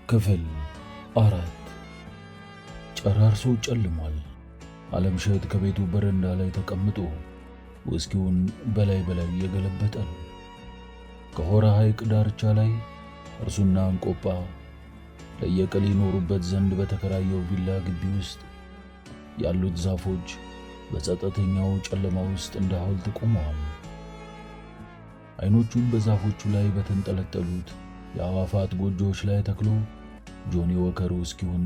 ክፍል 4 ጨራርሶ ጨልሟል። ዓለምሸት ከቤቱ በረንዳ ላይ ተቀምጦ ውስኪውን በላይ እየገለበጠ ነው። ከሆራ ሐይቅ ዳርቻ ላይ እርሱና እንቆጳ ለየቀል ይኖሩበት ዘንድ በተከራየው ቪላ ግቢ ውስጥ ያሉት ዛፎች በጸጥተኛው ጨለማ ውስጥ እንደ ሐውልት ቆመዋል። አይኖቹን በዛፎቹ ላይ በተንጠለጠሉት የአዋፋት ጎጆዎች ላይ ተክሎ ጆኒ ወከር ውስኪውን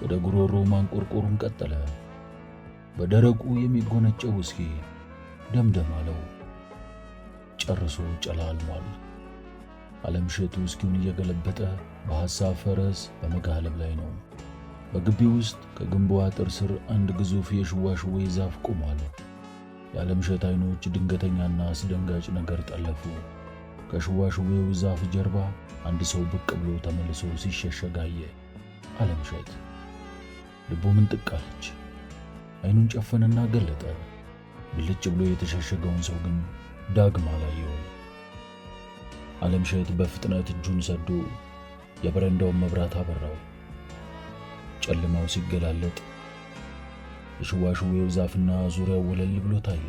ወደ ጉሮሮ ማንቆርቆሩን ቀጠለ። በደረቁ የሚጎነጨው ውስኪ ደምደም አለው። ጨርሶ ጨላልሟል። ዓለምሸት ውስኪውን እየገለበጠ በሐሳብ ፈረስ በመጋለብ ላይ ነው። በግቢው ውስጥ ከግንቡ አጥር ስር አንድ ግዙፍ የሽዋሽዌ ዛፍ ቆሟል። የዓለምሸት አይኖች ድንገተኛና አስደንጋጭ ነገር ጠለፉ። ከሽዋሽዌው ዛፍ ጀርባ አንድ ሰው ብቅ ብሎ ተመልሶ ሲሸሸግ አየ። ዓለምሸት ልቡ ምንጥቅ አለች። አይኑን ጨፈነና ገለጠ። ብልጭ ብሎ የተሸሸገውን ሰው ግን ዳግም አላየው። ዓለምሸት በፍጥነት እጁን ሰዶ የበረንዳውን መብራት አበራው። ጨለማው ሲገላለጥ የሽዋሽዌው ዛፍና ዙሪያው ወለል ብሎ ታየ።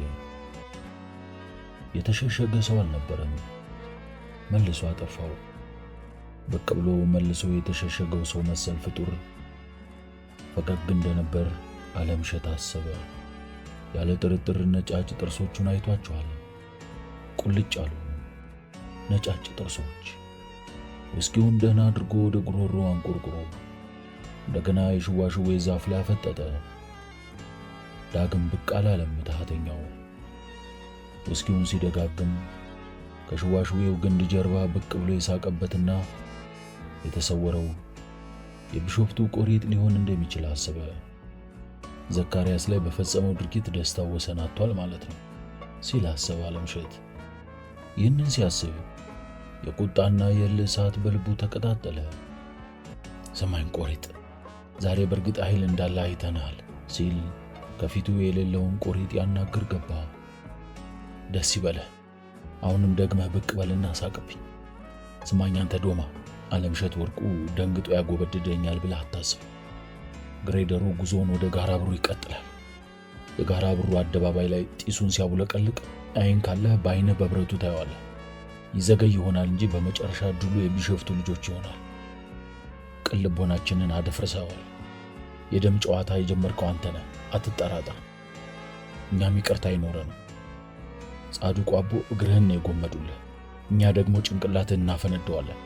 የተሸሸገ ሰው አልነበረም። መልሶ አጠፋው። ብቅ ብሎ መልሶ የተሸሸገው ሰው መሰል ፍጡር ፈገግ እንደነበር ዓለምሸት አሰበ። ያለ ጥርጥር ነጫጭ ጥርሶቹን አይቷቸዋል። ቁልጭ አሉ ነጫጭ ጥርሶች። ውስኪውን ደህና አድርጎ ወደ ጉሮሮ አንቆርቁሮ እንደገና የሽዋሽዌ ዛፍ ላይ አፈጠጠ። ዳግም ብቅ አላለም ምትሃተኛው። ውስኪውን ሲደጋግም ከሽዋሽዌው ግንድ ጀርባ ብቅ ብሎ የሳቀበትና የተሰወረው የቢሾፍቱ ቆሪጥ ሊሆን እንደሚችል አሰበ። ዘካርያስ ላይ በፈጸመው ድርጊት ደስታው ወሰን አጥቷል ማለት ነው ሲል አሰበ ዓለምሸት። ይህንን ሲያስብ የቁጣና የእልህ እሳት በልቡ ተቀጣጠለ። ሰማኝ ቆሪጥ፣ ዛሬ በእርግጥ ኃይል እንዳለ አይተናል ሲል ከፊቱ የሌለውን ቆሪጥ ያናግር ገባ። ደስ ይበለህ፣ አሁንም ደግመህ ብቅ በልና ሳቅብኝ። ስማኝ አንተ ዶማ፣ ዓለምሸት ወርቁ ደንግጦ ያጎበድደኛል ብለህ አታስብ። ግሬደሩ ጉዞውን ወደ ጋራ ብሩ ይቀጥላል። የጋራ ብሩ አደባባይ ላይ ጢሱን ሲያቡለቀልቅ አይን ካለህ በአይንህ በብረቱ ታየዋለህ። ይዘገይ ይሆናል እንጂ በመጨረሻ ድሉ የቢሾፍቱ ልጆች ይሆናል። ቅልቦናችንን አደፍርሰዋል። የደም ጨዋታ የጀመርከው አንተ ነህ፣ አትጠራጠር። እኛም ይቅርታ አይኖረንም። ጻድቁ አቦ እግርህን ነው የጎመዱልህ፣ እኛ ደግሞ ጭንቅላትህን እናፈነደዋለን።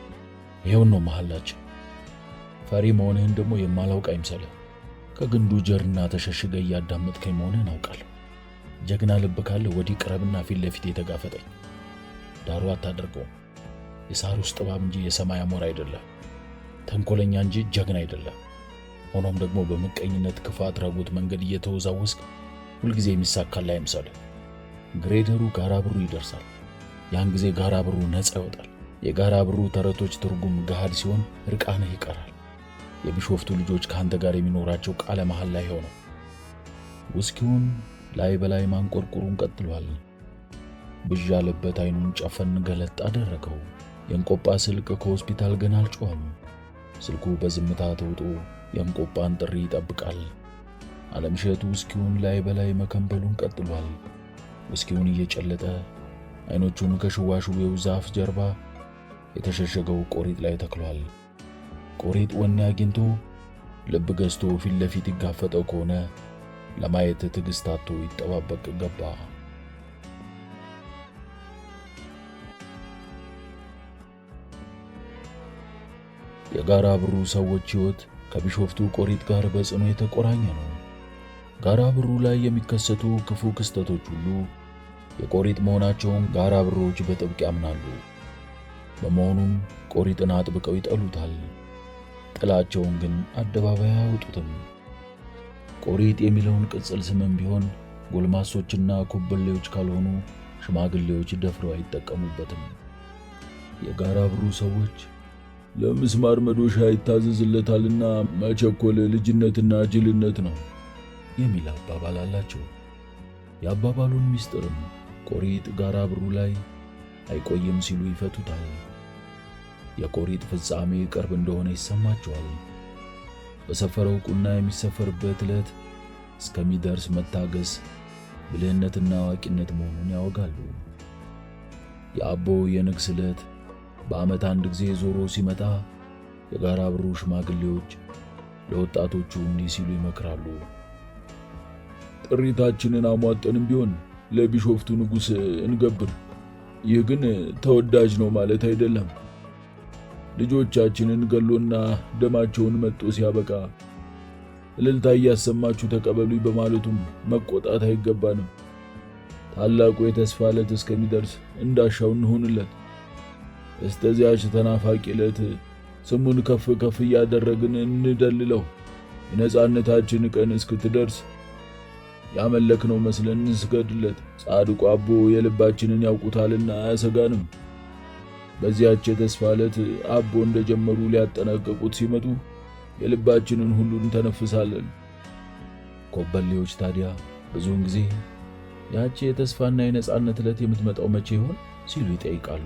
ይሄው ነው መሐላችን። ፈሪ መሆንህን ደግሞ የማላውቅ አይምሰልህ። ከግንዱ ጀርና ተሸሽገ እያዳመጥከኝ መሆንህን አውቃለሁ። ጀግና ልብ ካለ ወዲህ ቅረብና ፊት ለፊት የተጋፈጠኝ። ዳሩ አታደርገውም። የሳር ውስጥ እባብ እንጂ የሰማይ አሞራ አይደለም። ተንኮለኛ እንጂ ጀግና አይደለም። ሆኖም ደግሞ በምቀኝነት ክፋት ራጎት መንገድ እየተወዛወስክ ሁልጊዜ የሚሳካልህ አይምሰልህ። ግሬደሩ ጋራ ብሩ ይደርሳል። ያን ጊዜ ጋራ ብሩ ነፃ ይወጣል። የጋራ ብሩ ተረቶች ትርጉም ገሃድ ሲሆን ርቃንህ ይቀራል። የቢሾፍቱ ልጆች ከአንተ ጋር የሚኖራቸው ቃለ መሐላ ላይ ሆነው። ውስኪውን ላይ በላይ ማንቆርቆሩን ቀጥሏል። ብዥ ያለበት አይኑን ጨፈን ገለጥ አደረገው። የእንቆጳ ስልክ ከሆስፒታል ገና አልጮኸም። ስልኩ በዝምታ ተውጦ የእንቆጳን ጥሪ ይጠብቃል። ዓለምሸት ውስኪውን ላይ በላይ መከንበሉን ቀጥሏል። ውስኪውን እየጨለጠ አይኖቹን ከሽዋሽዌው ዛፍ ጀርባ የተሸሸገው ቆሪጥ ላይ ተክሏል። ቆሪጥ ወኔ አግኝቶ ልብ ገዝቶ ፊት ለፊት ይጋፈጠው ከሆነ ለማየት ትዕግስት አጥቶ ይጠባበቅ ገባ። የጋራ ብሩ ሰዎች ሕይወት ከቢሾፍቱ ቆሪጥ ጋር በጽኑ የተቆራኘ ነው። ጋራ ብሩ ላይ የሚከሰቱ ክፉ ክስተቶች ሁሉ የቆሪጥ መሆናቸውን ጋራ ብሮች በጥብቅ ያምናሉ። በመሆኑም ቆሪጥን አጥብቀው ይጠሉታል። ጥላቸውን ግን አደባባይ አያወጡትም። ቆሪጥ የሚለውን ቅጽል ስምም ቢሆን ጎልማሶችና ኮበሌዎች ካልሆኑ ሽማግሌዎች ደፍረው አይጠቀሙበትም። የጋራ ብሩ ሰዎች ለምስማር መዶሻ ይታዘዝለታልና መቸኮል ልጅነትና ጅልነት ነው የሚል አባባል አላቸው። የአባባሉን ምስጢርም ቆሪጥ ጋራ ብሩ ላይ አይቆይም ሲሉ ይፈቱታል። የቆሪጥ ፍጻሜ ቅርብ እንደሆነ ይሰማቸዋል። በሰፈረው ቁና የሚሰፈርበት ዕለት እስከሚደርስ መታገስ ብልህነትና አዋቂነት መሆኑን ያወጋሉ። የአቦ የንግስ ዕለት በዓመት አንድ ጊዜ ዞሮ ሲመጣ የጋራ ብሩ ሽማግሌዎች ለወጣቶቹ እንዲህ ሲሉ ይመክራሉ። ጥሪታችንን አሟጠንም ቢሆን ለቢሾፍቱ ንጉሥ እንገብር። ይህ ግን ተወዳጅ ነው ማለት አይደለም። ልጆቻችንን ገሎና ደማቸውን መጦ ሲያበቃ እልልታ እያሰማችሁ ተቀበሉኝ በማለቱም መቆጣት አይገባንም። ታላቁ የተስፋ ዕለት እስከሚደርስ እንዳሻው እንሆንለት። እስከዚያች ተናፋቂ ዕለት ስሙን ከፍ ከፍ እያደረግን እንደልለው። የነጻነታችን ቀን እስክትደርስ ያመለክነው መስለን እንስገድለት። ጻድቁ አቦ የልባችንን ያውቁታልና አያሰጋንም። በዚያች የተስፋ ዕለት አቦ እንደጀመሩ ሊያጠናቀቁት ሲመጡ የልባችንን ሁሉ እንተነፍሳለን። ኮበሌዎች ታዲያ ብዙውን ጊዜ ያቺ የተስፋና የነጻነት ዕለት የምትመጣው መቼ ይሆን ሲሉ ይጠይቃሉ።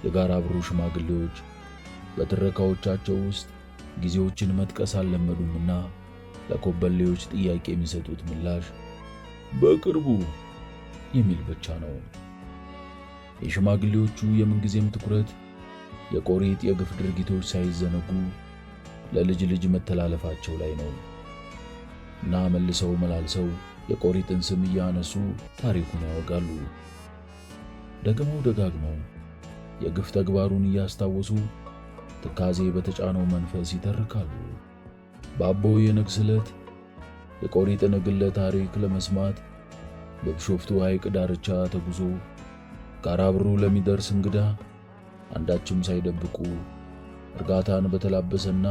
የጋራ ብሩ ሽማግሌዎች በትረካዎቻቸው ውስጥ ጊዜዎችን መጥቀስ አልለመዱምና ለኮበሌዎች ጥያቄ የሚሰጡት ምላሽ በቅርቡ የሚል ብቻ ነው። የሽማግሌዎቹ የምንጊዜም ትኩረት የቆሪጥ የግፍ ድርጊቶች ሳይዘነጉ ለልጅ ልጅ መተላለፋቸው ላይ ነው እና መልሰው መላልሰው የቆሪጥን ስም እያነሱ ታሪኩን ያወጋሉ። ደግመው ደጋግመው የግፍ ተግባሩን እያስታወሱ ትካዜ በተጫነው መንፈስ ይተርካሉ። በአቦ የንግስ ዕለት የቆሪጥን ግለ ታሪክ ለመስማት በቢሾፍቱ ሐይቅ ዳርቻ ተጉዞ ጋራ ብሩ ለሚደርስ እንግዳ አንዳችም ሳይደብቁ እርጋታን በተላበሰና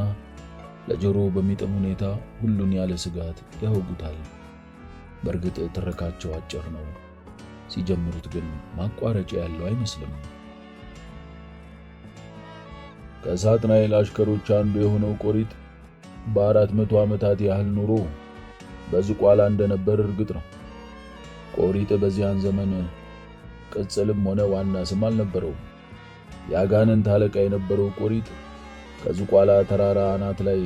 ለጆሮ በሚጥም ሁኔታ ሁሉን ያለ ስጋት ያወጉታል። በእርግጥ ትረካቸው አጭር ነው። ሲጀምሩት ግን ማቋረጫ ያለው አይመስልም። ከሳጥናኤል አሽከሮች አንዱ የሆነው ቆሪጥ በ400 ዓመታት ያህል ኑሮ በዝቋላ እንደነበር እርግጥ ነው። ቆሪጥ በዚያን ዘመን ቅጽልም ሆነ ዋና ስም አልነበረውም። የአጋንንት አለቃ የነበረው ቆሪጥ ከዝቋላ ተራራ አናት ላይ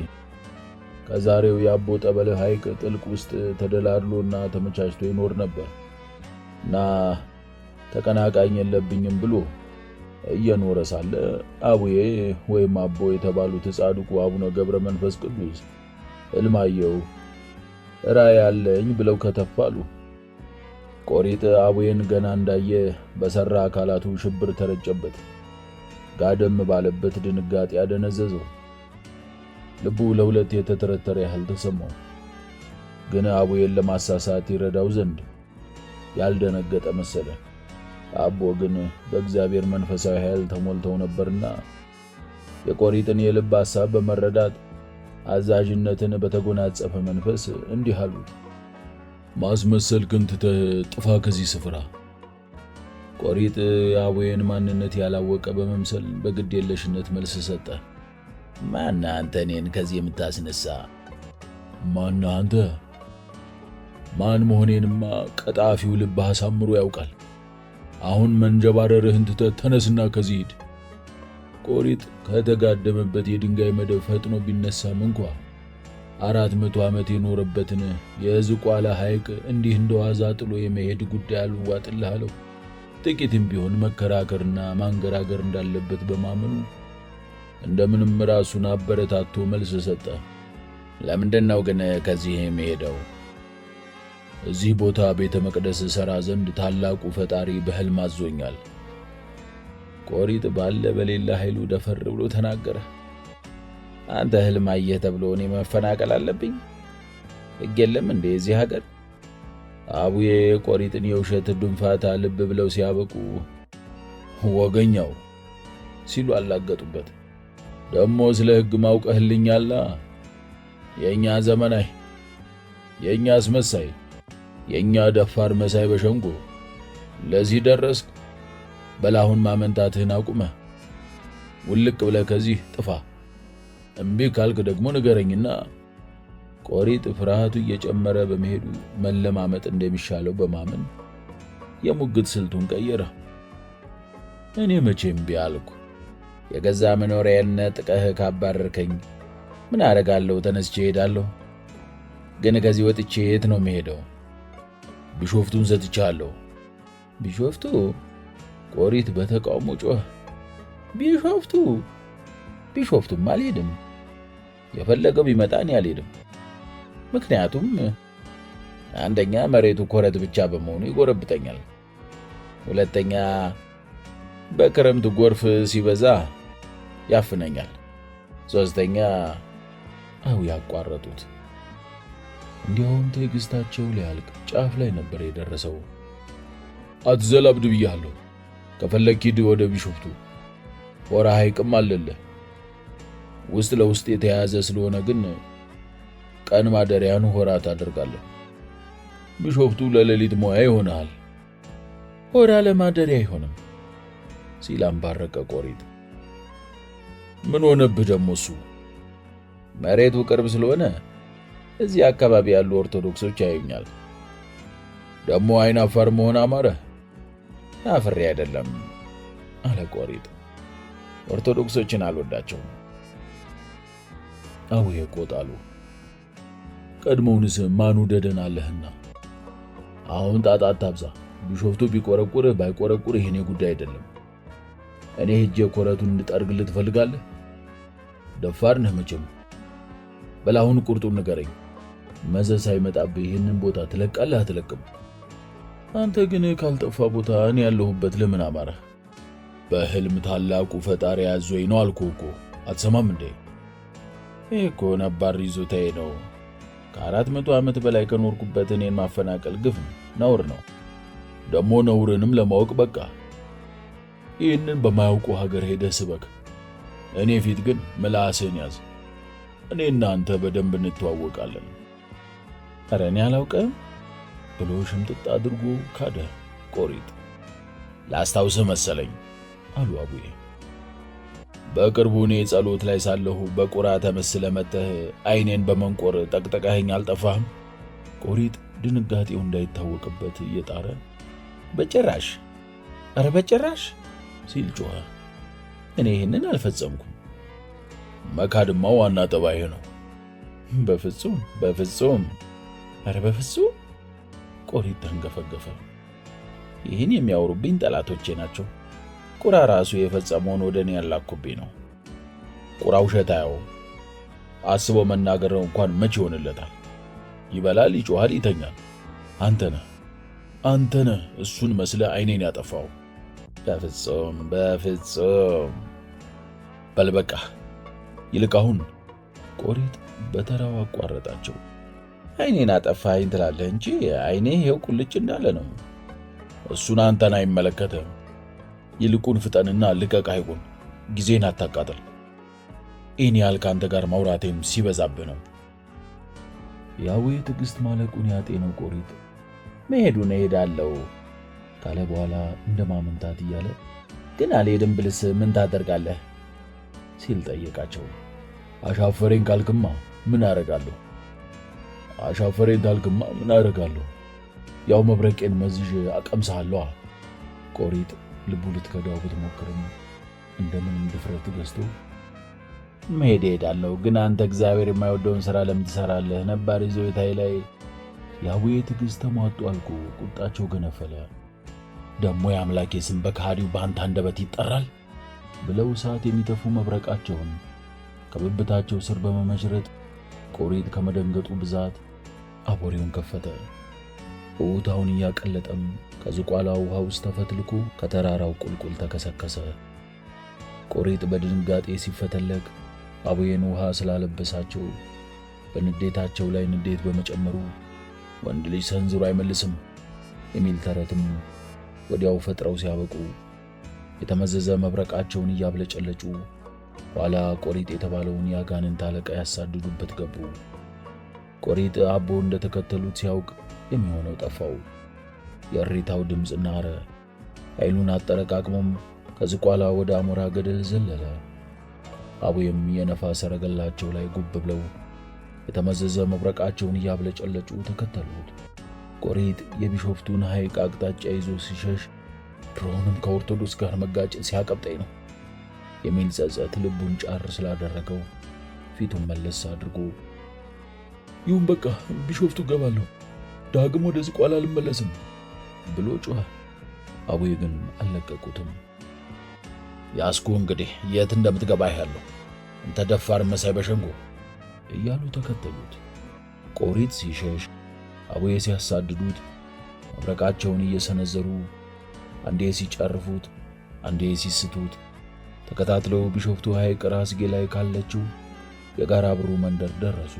ከዛሬው የአቦ ጠበል ሐይቅ ጥልቅ ውስጥ ተደላድሎና ተመቻችቶ ይኖር ነበር እና ተቀናቃኝ የለብኝም ብሎ እየኖረ ሳለ አቡዬ ወይም አቦ የተባሉት ጻድቁ አቡነ ገብረ መንፈስ ቅዱስ ሕልማየው ራእይ አለኝ ብለው ከተፋሉ። ቆሪጥ አቡዬን ገና እንዳየ በሰራ አካላቱ ሽብር ተረጨበት። ጋደም ባለበት ድንጋጤ ያደነዘዘው። ልቡ ለሁለት የተተረተረ ያህል ተሰማው። ግን አቡዬን ለማሳሳት ይረዳው ዘንድ ያልደነገጠ መሰለ። አቦ ግን በእግዚአብሔር መንፈሳዊ ኃይል ተሞልተው ነበርና የቆሪጥን የልብ ሐሳብ በመረዳት አዛዥነትን በተጎናጸፈ መንፈስ እንዲህ አሉት። ማስመሰልክን ትተህ ጥፋ ከዚህ ስፍራ። ቆሪጥ የአቡዬን ማንነት ያላወቀ በመምሰል በግድ የለሽነት መልስ ሰጠ። ማን አንተ እኔን ከዚህ የምታስነሳ? ማን አንተ? ማን መሆኔንማ ቀጣፊው ልብህ አሳምሮ ያውቃል። አሁን መንጀባረርህን ትተህ ተነስና ከዚህ ሂድ። ቆሪጥ ከተጋደመበት የድንጋይ መደብ ፈጥኖ ቢነሳም እንኳ 400 ዓመት የኖረበትን የዝቋላ ሐይቅ እንዲህ እንደዋዛ ጥሎ የመሄድ ጉዳይ አልዋጥልህ አለው። ጥቂትም ቢሆን መከራከርና ማንገራገር እንዳለበት በማመኑ እንደምንም ራሱን አበረታቶ መልስ ሰጠ። ለምንድነው ግን ከዚህ የመሄደው? እዚህ ቦታ ቤተ መቅደስ ሰራ ዘንድ ታላቁ ፈጣሪ በሕልም አዞኛል። ቆሪጥ ባለ በሌላ ኃይሉ ደፈር ብሎ ተናገረ። አንተ ሕልም አየህ ተብሎ እኔ መፈናቀል አለብኝ? ሕግ የለም እንዴ እዚህ ሀገር? አቡዬ ቆሪጥን የውሸት ድንፋታ ልብ ብለው ሲያበቁ ወገኛው ሲሉ አላገጡበት። ደሞ ስለ ሕግ ማውቀህልኛላ። የኛ ዘመናይ፣ የኛ አስመሳይ፣ የኛ ደፋር መሳይ በሸንጎ ለዚህ ደረስክ። በላሁን ማመንታትህን አቁመህ ውልቅ ብለህ ከዚህ ጥፋ። እምቢ ካልክ ደግሞ ንገረኝና። ቆሪጥ ፍርሃቱ እየጨመረ በመሄዱ መለማመጥ እንደሚሻለው በማመን የሙግት ስልቱን ቀየረ። እኔ መቼም እምቢ አልኩ። የገዛ መኖሪያን ነጥቀህ ካባረርከኝ ምን አደርጋለሁ? ተነስቼ እሄዳለሁ። ግን ከዚህ ወጥቼ የት ነው የምሄደው? ቢሾፍቱን ሰጥቻለሁ። ቢሾፍቱ? ቆሪት በተቃውሞ ጮኸ። ቢሾፍቱ? ቢሾፍቱም አልሄድም። የፈለገው ቢመጣ እኔ አልሄድም። ምክንያቱም አንደኛ መሬቱ ኮረት ብቻ በመሆኑ ይጎረብጠኛል። ሁለተኛ በክረምት ጎርፍ ሲበዛ ያፍነኛል። ሶስተኛ ያቋረጡት። እንዲያውም ትዕግስታቸው ሊያልቅ ጫፍ ላይ ነበር የደረሰው። አትዘላብድ ብያለሁ። ከፈለክ ሂድ ወደ ቢሾፍቱ። ሆራ ሐይቅም አለልህ። ውስጥ ለውስጥ የተያዘ ስለሆነ ግን ቀን ማደሪያን ሆራ ታደርጋለህ። ቢሾፍቱ ለሌሊት ሞያ ይሆናል። ሆራ ለማደሪያ አይሆንም ሲል አንባረቀ ቆሪጥ። ምን ሆነብህ ደግሞ? እሱ መሬቱ ቅርብ ስለሆነ እዚህ አካባቢ ያሉ ኦርቶዶክሶች ያዩኛል። ደግሞ አይን አፋር መሆን አማረህ? አፍሬ አይደለም አለ ቆሪጥ። ኦርቶዶክሶችን አልወዳቸውም። አውዬ ቆጣሉ። ቀድሞውንስ ማኑ ደደን አለህና አሁን ጣጣ አታብዛ። ቢሾፍቱ ቢቆረቁርህ ባይቆረቁርህ የኔ ጉዳይ አይደለም። እኔ ሄጄ ኮረቱን እንድጠርግልህ ትፈልጋለህ? ደፋር ነህ መቼም። በላሁን ቁርጡን ንገረኝ። መዘዝ ሳይመጣብህ ይህንን ቦታ ትለቃለህ አትለቅም? አንተ ግን ካልጠፋ ቦታ እኔ ያለሁበት ለምን አማረህ? በህልም ታላቁ ፈጣሪ ያዞኝ ነው አልኩህ እኮ። አትሰማም እንዴ? ይህ እኮ ነባር ይዞታዬ ነው። ከ400 ዓመት በላይ ከኖርኩበት እኔን ማፈናቀል ግፍ ነውር ነው። ደሞ ነውርንም ለማወቅ በቃ ይህንን በማያውቁ ሀገር ሄደህ ስበክ። እኔ ፊት ግን ምላስህን ያዝ። እኔና አንተ በደንብ እንተዋወቃለን። ኧረ እኔ አላውቅም ብሎ ሽምጥጥ አድርጎ ካደ ቆሪጥ። ላስታውስህ መሰለኝ አሉ አቡዬ። በቅርቡ እኔ ጸሎት ላይ ሳለሁ በቁራ ተመስለ መጥተህ አይኔን በመንቆር ጠቅጠቃኸኝ አልጠፋህም? ቆሪጥ ድንጋጤው እንዳይታወቅበት እየጣረ በጭራሽ፣ ኧረ በጭራሽ ሲል ጮኸ። እኔ ይህንን አልፈጸምኩም። መካድማ ዋና ጠባይህ ነው። በፍጹም በፍጹም፣ ኧረ በፍጹም። ቆሪጥ ተንገፈገፈ። ይህን የሚያወሩብኝ ጠላቶቼ ናቸው። ቁራ ራሱ የፈጸመውን ወደ እኔ ያላኩብኝ ነው። ቁራ ውሸት አያውም። አስቦ መናገር እንኳን መች ይሆንለታል? ይበላል፣ ይጮሃል፣ ይተኛል። አንተ ነህ እሱን መስለ አይኔን ያጠፋው። በፍጹም በፍጹም። በልበቃ ይልቅ አሁን ቆሪጥ በተራው አቋረጣቸው። አይኔን አጠፋኸኝ ትላለህ እንጂ አይኔ ይኸው ቁልጭ እንዳለ ነው። እሱን አንተን አይመለከትም። ይልቁን ፍጠንና ልቀቅ ሐይቁን። ጊዜን አታቃጥል። ይህን ያህል ከአንተ ጋር ማውራቴም ሲበዛብህ ነው። ያው ትዕግስት ማለቁን ያጤነው ቆሪጥ መሄዱን እሄዳለሁ ካለ በኋላ እንደማመንታት እያለ ግን አልሄድም ብልስ ምን ታደርጋለህ ሲል ጠየቃቸው። አሻፈሬን ካልክማ ምን አደርጋለሁ? አሻፈሬን ካልክማ ምን አደርጋለሁ? ያው መብረቄን መዝዥ አቀምሳለሁ። ቆሪጥ ልቡ ልትከዳው ብትሞክርም እንደምንም ድፍረት ገዝቶ መሄድ እሄዳለሁ፣ ግን አንተ እግዚአብሔር የማይወደውን ሥራ ለምን ትሠራለህ? ነባር ይዞታዬ ላይ ያው ትዕግስት ተሟጦ አልኩ። ቁጣቸው ገነፈለ። ደሞ የአምላኬ ስም በካዲው በአንተ አንደበት ይጠራል ብለው እሳት የሚተፉ መብረቃቸውን ከብብታቸው ስር በመመዥረጥ ቆሪጥ ከመደንገጡ ብዛት አቦሬውን ከፈተ። ውሃውን እያቀለጠም ከዝቋላ ውሃ ውስጥ ተፈትልኮ ከተራራው ቁልቁል ተከሰከሰ። ቆሪጥ በድንጋጤ ሲፈተለቅ አቡዬን ውሃ ስላለበሳቸው በንዴታቸው ላይ ንዴት በመጨመሩ ወንድ ልጅ ሰንዝሮ አይመልስም የሚል ተረትም ወዲያው ፈጥረው ሲያበቁ የተመዘዘ መብረቃቸውን እያብለጨለጩ ኋላ ቆሪጥ የተባለውን ያጋንንት አለቃ ያሳድዱበት ገቡ። ቆሪጥ አቦ እንደተከተሉት ሲያውቅ የሚሆነው ጠፋው። የእሪታው ድምፅ ናረ። ኃይሉን አጠረቃቅሞም ከዝቋላ ወደ አሞራ ገደል ዘለለ። አቡዬም የነፋስ ሰረገላቸው ላይ ጉብ ብለው የተመዘዘ መብረቃቸውን እያብለጨለጩ ተከተሉት። ቆሪጥ የቢሾፍቱን ሐይቅ አቅጣጫ ይዞ ሲሸሽ ድሮውንም ከኦርቶዶክስ ጋር መጋጨት ሲያቀብጠኝ ነው የሚል ጸጸት ልቡን ጫር ስላደረገው ፊቱን መለስ አድርጎ ይሁን በቃ ቢሾፍቱ ገባለሁ፣ ዳግም ወደ ዝቋላ አልመለስም ብሎ ጮኸ። አቡዬ ግን አልለቀቁትም። ያስኩ እንግዲህ የት እንደምትገባ ያለው እንተ ደፋር መሳይ በሸንጎ እያሉ ተከተሉት። ቆሪጥ ሲሸሽ አቡዬ ሲያሳድዱት መብረቃቸውን እየሰነዘሩ አንዴ ሲጨርፉት አንዴ ሲስቱት ተከታትለው ቢሾፍቱ ሐይቅ ራስጌ ላይ ካለችው የጋራ ብሩ መንደር ደረሱ።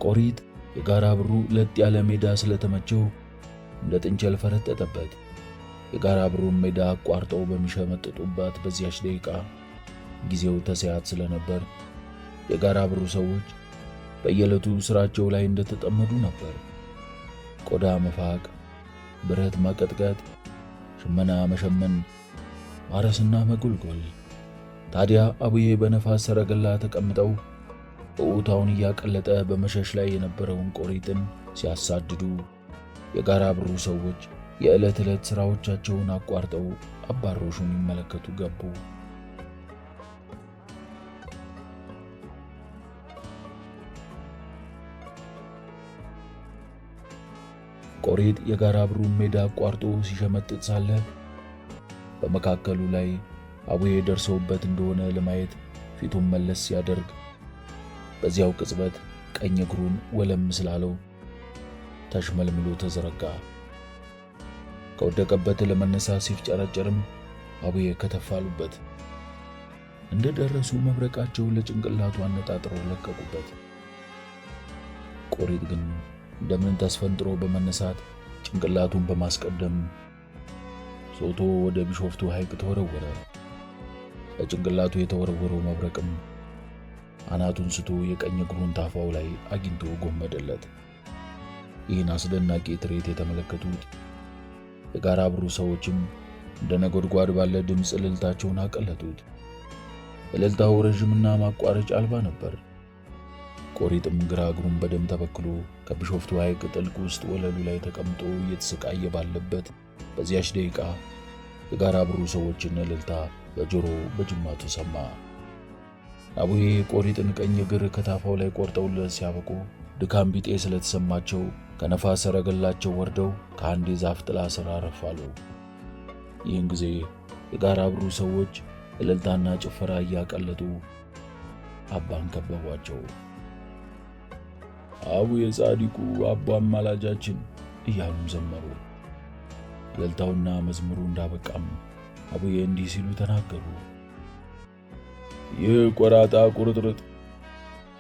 ቆሪጥ የጋራ ብሩ ለጥ ያለ ሜዳ ስለተመቸው እንደ ጥንቸል ፈረጠጠበት። የጋራ ብሩን ሜዳ አቋርጠው በሚሸመጥጡባት በዚያች ደቂቃ ጊዜው ተሰዓት ስለነበር የጋራ ብሩ ሰዎች በየዕለቱ ስራቸው ላይ እንደተጠመዱ ነበር። ቆዳ መፋቅ፣ ብረት መቀጥቀጥ፣ ሽመና መሸመን፣ ማረስና መጎልጎል። ታዲያ አቡዬ በነፋስ ሰረገላ ተቀምጠው እውታውን እያቀለጠ በመሸሽ ላይ የነበረውን ቆሪጥን ሲያሳድዱ የጋራ ብሩ ሰዎች የዕለት ዕለት ሥራዎቻቸውን አቋርጠው አባሮሹን ይመለከቱ ገቡ። ቆሪጥ የጋራ ብሩን ሜዳ አቋርጦ ሲሸመጥጥ ሳለ በመካከሉ ላይ አቡዬ ደርሰውበት እንደሆነ ለማየት ፊቱን መለስ ሲያደርግ በዚያው ቅጽበት ቀኝ እግሩን ወለም ስላለው ተሽመልምሎ ተዘረጋ። ከወደቀበት ለመነሳት ሲፍጨረጨርም አቡዬ ከተፋሉበት። እንደደረሱ መብረቃቸው ለጭንቅላቱ አነጣጥረው ለቀቁበት። ቆሪጥ ግን እንደምን ተስፈንጥሮ በመነሳት ጭንቅላቱን በማስቀደም ሶቶ ወደ ቢሾፍቱ ሐይቅ ተወረወረ። በጭንቅላቱ የተወረወረው መብረቅም አናቱን ስቶ የቀኝ እግሩን ታፋው ላይ አግኝቶ ጎመደለት። ይህን አስደናቂ ትርኢት የተመለከቱት የጋራ ብሩ ሰዎችም እንደ ነጎድጓድ ባለ ድምፅ እልልታቸውን አቀለጡት። እልልታው ረዥምና ማቋረጫ አልባ ነበር። ቆሪጥም ግራ እግሩን በደም ተበክሎ ከቢሾፍቱ ሐይቅ ጥልቅ ውስጥ ወለሉ ላይ ተቀምጦ እየተሰቃየ ባለበት በዚያች ደቂቃ የጋራ ብሩ ሰዎችን እልልታ በጆሮ በጅማቱ ሰማ። አቡዬ ቆሪጥን ቀኝ እግር ከታፋው ላይ ቆርጠውለት ሲያበቁ ድካም ቢጤ ስለተሰማቸው ከነፋስ ሰረገላቸው ወርደው ከአንድ የዛፍ ጥላ ስር አረፋሉ። ይህን ጊዜ የጋራ ብሩ ሰዎች እልልታና ጭፈራ እያቀለጡ አባን ከበቧቸው። አቡዬ ጻድቁ አባ አማላጃችን እያሉም ዘመሩ። እልልታውና መዝሙሩ እንዳበቃም አቡዬ እንዲህ ሲሉ ተናገሩ። ይህ ቆራጣ ቁርጥርጥ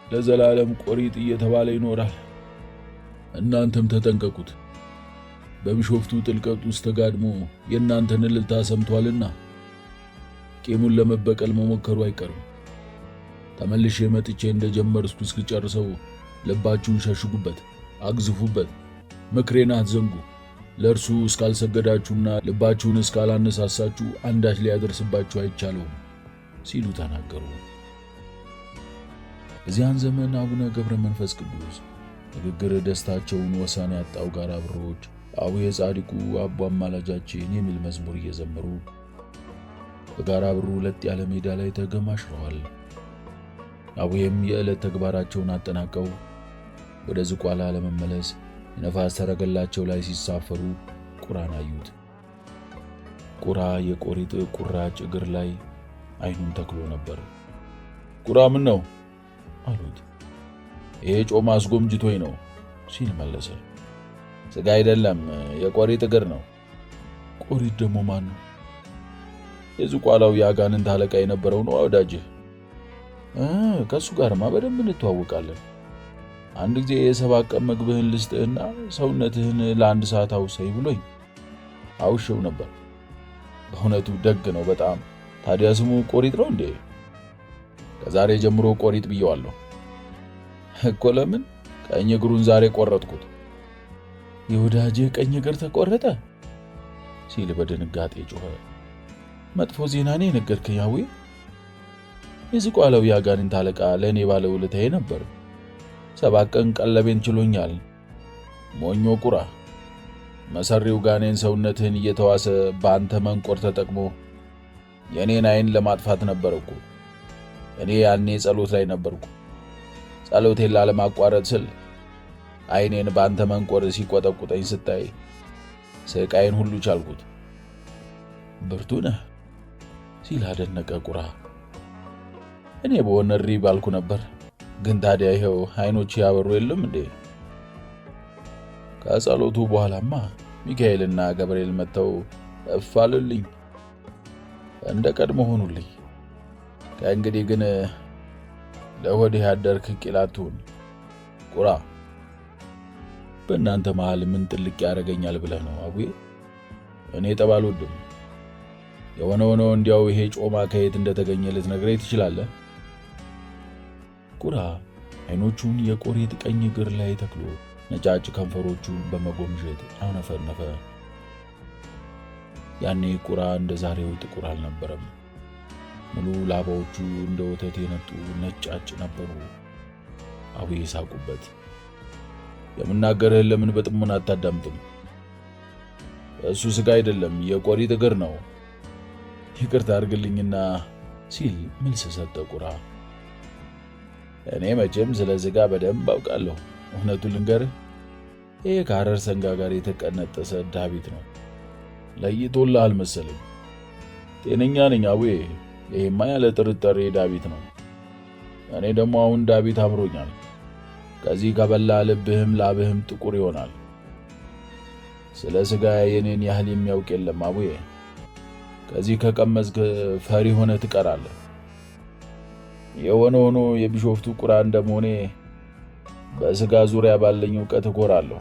ለዘላለም ቆሪጥ እየተባለ ይኖራል። እናንተም ተጠንቀቁት። በቢሾፍቱ ጥልቀት ውስጥ ተጋድሞ የእናንተን እልልታ ሰምቷልና ቂሙን ለመበቀል መሞከሩ አይቀርም። ተመልሼ መጥቼ እንደጀመርኩ እስክጨርሰው ልባችሁን ሸሽጉበት፣ አግዝፉበት፣ ምክሬን አትዘንጉ። ለእርሱ እስካልሰገዳችሁና ልባችሁን እስካላነሳሳችሁ አንዳች ሊያደርስባችሁ አይቻለውም ሲሉ ተናገሩ። በዚያን ዘመን አቡነ ገብረ መንፈስ ቅዱስ ንግግር ደስታቸውን ወሰን ያጣው ጋራ ብሮች አቡዬ ጻድቁ አባ አማላጃችን የሚል መዝሙር እየዘመሩ በጋራ ብሩ ለጥ ያለ ሜዳ ላይ ተገማሽረዋል። አቡዬም የዕለት ተግባራቸውን አጠናቀው ወደ ዝቋላ ለመመለስ የነፋስ ሰረገላቸው ላይ ሲሳፈሩ ቁራን አዩት። ቁራ የቆሪጥ ቁራጭ እግር ላይ አይኑን ተክሎ ነበር። ቁራ ምን ነው አሉት። ይሄ ጮማ አስጎምጅቶኝ ነው ሲል መለሰ። ስጋ አይደለም የቆሪጥ እግር ነው። ቆሪጥ ደግሞ ማን ነው? የዝቋላው የአጋንንት አለቃ የነበረው ነው ወዳጅህ። ከሱ ጋርማ በደንብ እንተዋወቃለን። አንድ ጊዜ የሰባት ቀን ምግብህን ልስጥህና ሰውነትህን ለአንድ ሰዓት አውሰኝ ብሎኝ አውሸው ነበር። በእውነቱ ደግ ነው በጣም። ታዲያ ስሙ ቆሪጥ ነው እንዴ? ከዛሬ ጀምሮ ቆሪጥ ብየዋለሁ እኮ። ለምን? ቀኝ እግሩን ዛሬ ቆረጥኩት። የወዳጄ ቀኝ እግር ተቆረጠ ሲል በድንጋጤ ጮኸ። መጥፎ ዜና ነው የነገርከኝ አቡዬ። የዝቋላው የአጋንንት አለቃ ለእኔ ባለውለታዬ ነበር። 7 ቀን ቀለቤን ችሎኛል። ሞኞ ቁራ፣ መሰሪው ጋኔን ሰውነትህን እየተዋሰ በአንተ መንቆር ተጠቅሞ የኔን አይን ለማጥፋት ነበር እኮ። እኔ ያኔ ጸሎት ላይ ነበርኩ። ጸሎቴን ላለማቋረጥ ስል አይኔን በአንተ መንቆር ሲቆጠቁጠኝ ስታይ ስቃይን ሁሉ ቻልኩት። ብርቱ ነህ ሲል አደነቀ ቁራ። እኔ በሆነ እሪ ባልኩ ነበር፣ ግን ታዲያ ይኸው አይኖች ያበሩ የለም እንዴ? ከጸሎቱ በኋላማ ሚካኤልና ገብርኤል መጥተው እፋልልኝ እንደ ቀድሞ ሆኑልኝ። ከእንግዲህ ግን ለወዲህ ያደርክ ቂላቱን ቁራ። በእናንተ መሃል ምን ጥልቅ ያደርገኛል ብለህ ነው አቡዬ? እኔ ጠብ አልወድም። የሆነ እንዲያው ይሄ ጮማ ከየት እንደተገኘ ልትነግረኝ ትችላለህ? ቁራ አይኖቹን የቆሪጥ ቀኝ እግር ላይ ተክሎ ነጫጭ ከንፈሮቹን በመጎምጀት አነፈነፈ። ያኔ ቁራ እንደ ዛሬው ጥቁር አልነበረም። ሙሉ ላባዎቹ እንደ ወተት የነጡ ነጫጭ ነበሩ። አቡዬ ሳቁበት። የምናገርህን ለምን በጥሞና አታዳምጥም? እሱ ስጋ አይደለም የቆሪጥ እግር ነው። ይቅርታ አድርግልኝና ሲል መልስ ሰጠ ቁራ። እኔ መቼም ስለ ስጋ በደንብ አውቃለሁ። እውነቱን ልንገርህ፣ ይሄ ከሐረር ሰንጋ ጋር የተቀነጠሰ ዳቢት ነው። ለይቶልሃል መሰለኝ። ጤነኛ ነኝ አቡዬ። ይሄማ ያለ ጥርጥር ዳቢት ነው። እኔ ደግሞ አሁን ዳቢት አምሮኛል። ከዚህ ከበላ ልብህም ላብህም ጥቁር ይሆናል። ስለ ስጋ የኔን ያህል የሚያውቅ የለም አቡዬ። ከዚህ ከቀመዝክ ፈሪ ሆነ ትቀራለህ። የሆነ ሆኖ የቢሾፍቱ ቁራ እንደመሆኔ በስጋ ዙሪያ ባለኝ ዕውቀት እኮራለሁ።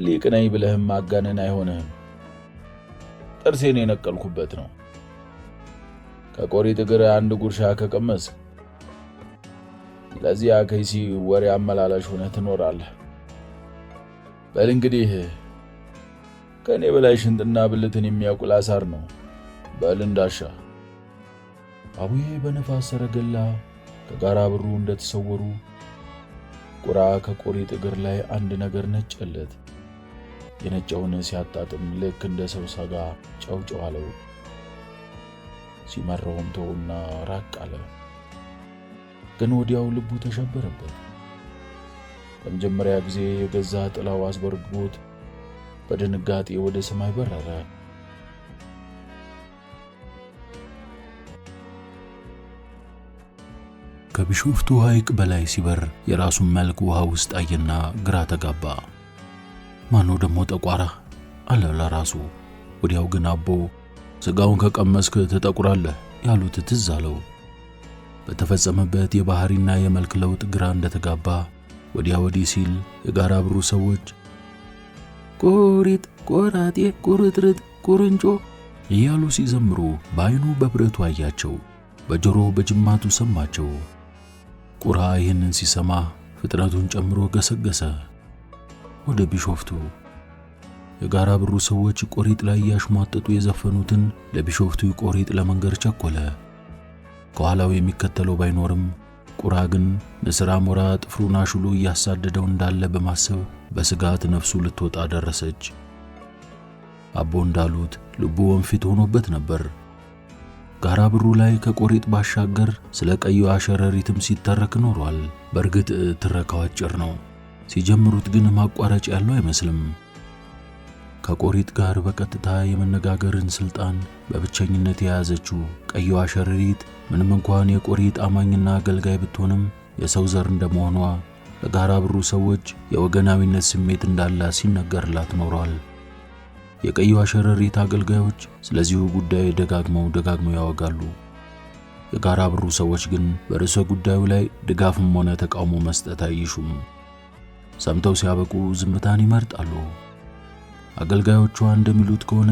ሊቅ ነኝ ብለህም ማጋነን አይሆንህም። ጥርሴን የነቀልኩበት ነው። ከቆሪጥ እግር አንድ ጉርሻ ከቀመስክ ለዚያ ከይሲ ወሬ አመላላሽ ሆነህ ትኖራለህ። በል እንግዲህ ከኔ በላይ ሽንጥና ብልትን የሚያውቁል አሳር ነው። በል እንዳሻ። አቡዬ በነፋስ ሰረገላ ከጋራ ብሩ እንደተሰወሩ ቁራ ከቆሪጥ እግር ላይ አንድ ነገር ነጨለት። የነጨውን ሲያጣጥም ልክ እንደ ሰው ሰጋ ጨውጨው አለው። ሲመረውም ተውና ራቅ አለ። ግን ወዲያው ልቡ ተሸበረበት። ለመጀመሪያ ጊዜ የገዛ ጥላው አስበርግቦት በድንጋጤ ወደ ሰማይ በረረ። ከቢሾፍቱ ሐይቅ በላይ ሲበር የራሱን መልክ ውሃ ውስጥ አየና ግራ ተጋባ። ማነው ደሞ ጠቋራ አለ ለራሱ። ወዲያው ግን አቦ ስጋውን ከቀመስክ ትጠቁራለህ ያሉት ትዝ አለው። በተፈጸመበት የባህሪና የመልክ ለውጥ ግራ እንደተጋባ ወዲያ ወዲህ ሲል የጋራ ብሩ ሰዎች ቆሪጥ፣ ቆራጤ፣ ቁርጥርጥ፣ ቁርንጮ እያሉ ሲዘምሩ በዓይኑ በብረቱ አያቸው፣ በጆሮ በጅማቱ ሰማቸው። ቁራ ይህንን ሲሰማ ፍጥነቱን ጨምሮ ገሰገሰ ወደ ቢሾፍቱ። የጋራ ብሩ ሰዎች ቆሪጥ ላይ ያሽሟጠጡ የዘፈኑትን ለቢሾፍቱ ቆሪጥ ለመንገር ቸኮለ። ከኋላው የሚከተለው ባይኖርም ቁራ ግን ንስር አሞራ ጥፍሩን አሽሎ እያሳደደው እንዳለ በማሰብ በስጋት ነፍሱ ልትወጣ ደረሰች። አቦ እንዳሉት ልቡ ወንፊት ሆኖበት ነበር። ጋራ ብሩ ላይ ከቆሪጥ ባሻገር ስለ ቀዩ አሸረሪትም ሲተረክ ኖሯል። በእርግጥ ትረካው አጭር ነው። ሲጀምሩት ግን ማቋረጫ ያለው አይመስልም። ከቆሪጥ ጋር በቀጥታ የመነጋገርን ስልጣን በብቸኝነት የያዘችው ቀዩ አሸረሪት ምንም እንኳን የቆሪጥ አማኝና አገልጋይ ብትሆንም የሰው ዘር እንደመሆኗ ለጋራ ብሩ ሰዎች የወገናዊነት ስሜት እንዳላት ሲነገርላት ኖሯል። የቀዩ አሸረሪት አገልጋዮች ስለዚሁ ጉዳይ ደጋግመው ያወጋሉ። የጋራ ብሩ ሰዎች ግን በርዕሰ ጉዳዩ ላይ ድጋፍም ሆነ ተቃውሞ መስጠት አይሹም። ሰምተው ሲያበቁ ዝምታን ይመርጣሉ። አገልጋዮቿ እንደሚሉት ከሆነ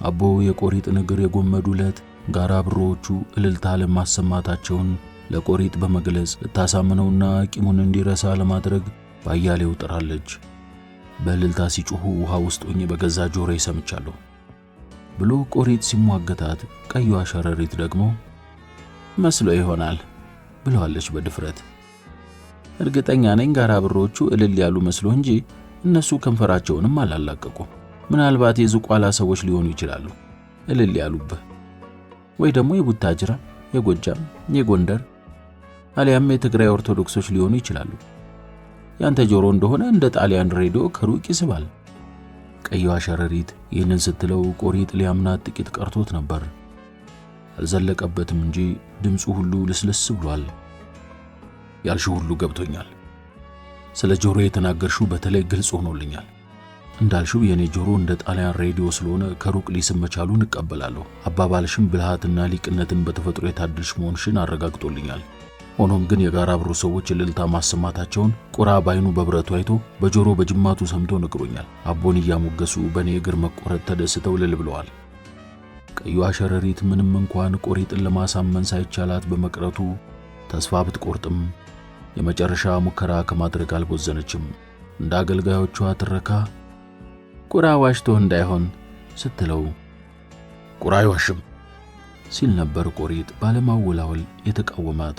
አቦ የቆሪጥ እግር የጎመዱለት ጋራ ብሮዎቹ እልልታ ለማሰማታቸውን ለቆሪጥ በመግለጽ ልታሳምነውና ቂሙን እንዲረሳ ለማድረግ ባያሌው ጥራለች። በእልልታ ሲጮሁ ውሃ ውስጥ ሆኜ በገዛ ጆሮዬ ሰምቻለሁ ብሎ ቆሪጥ ሲሟገታት፣ ቀዩ አሸረሪት ደግሞ መስሎ ይሆናል ብለዋለች በድፍረት። እርግጠኛ ነኝ ጋራ ብሮዎቹ እልል ያሉ መስሎ እንጂ እነሱ ከንፈራቸውንም አላላቀቁ። ምናልባት የዝቋላ ሰዎች ሊሆኑ ይችላሉ እልል ያሉብህ ወይ ደግሞ የቡታጅራ፣ የጎጃም፣ የጎንደር አሊያም የትግራይ ኦርቶዶክሶች ሊሆኑ ይችላሉ። ያንተ ጆሮ እንደሆነ እንደ ጣሊያን ሬዲዮ ከሩቅ ይስባል። ቀይዋ ሸረሪት ይህንን ስትለው ቆሪጥ ሊያምናት ጥቂት ቀርቶት ነበር። አልዘለቀበትም እንጂ ድምፁ ሁሉ ልስልስ ብሏል። ያልሽው ሁሉ ገብቶኛል። ስለ ጆሮ የተናገርሽው በተለይ ግልጽ ሆኖልኛል። እንዳልሽው የኔ ጆሮ እንደ ጣሊያን ሬዲዮ ስለሆነ ከሩቅ ሊስም መቻሉን እቀበላለሁ። አባባልሽም ብልሃትና ሊቅነትን በተፈጥሮ የታደልሽ መሆንሽን አረጋግጦልኛል። ሆኖም ግን የጋራ ብሩ ሰዎች እልልታ ማሰማታቸውን ቁራ ባይኑ በብረቱ አይቶ በጆሮ በጅማቱ ሰምቶ ነግሮኛል። አቦን እያሞገሱ በኔ እግር መቆረጥ ተደስተው ልል ብለዋል። ቀይዋ ሸረሪት ምንም እንኳን ቆሪጥን ለማሳመን ሳይቻላት በመቅረቱ ተስፋ ብትቆርጥም የመጨረሻ ሙከራ ከማድረግ አልቦዘነችም። እንደ አገልጋዮቿ ትረካ ቁራ ዋሽቶ እንዳይሆን ስትለው ቁራ አይዋሽም ሲል ነበር ቆሪጥ ባለማወላወል የተቃወማት።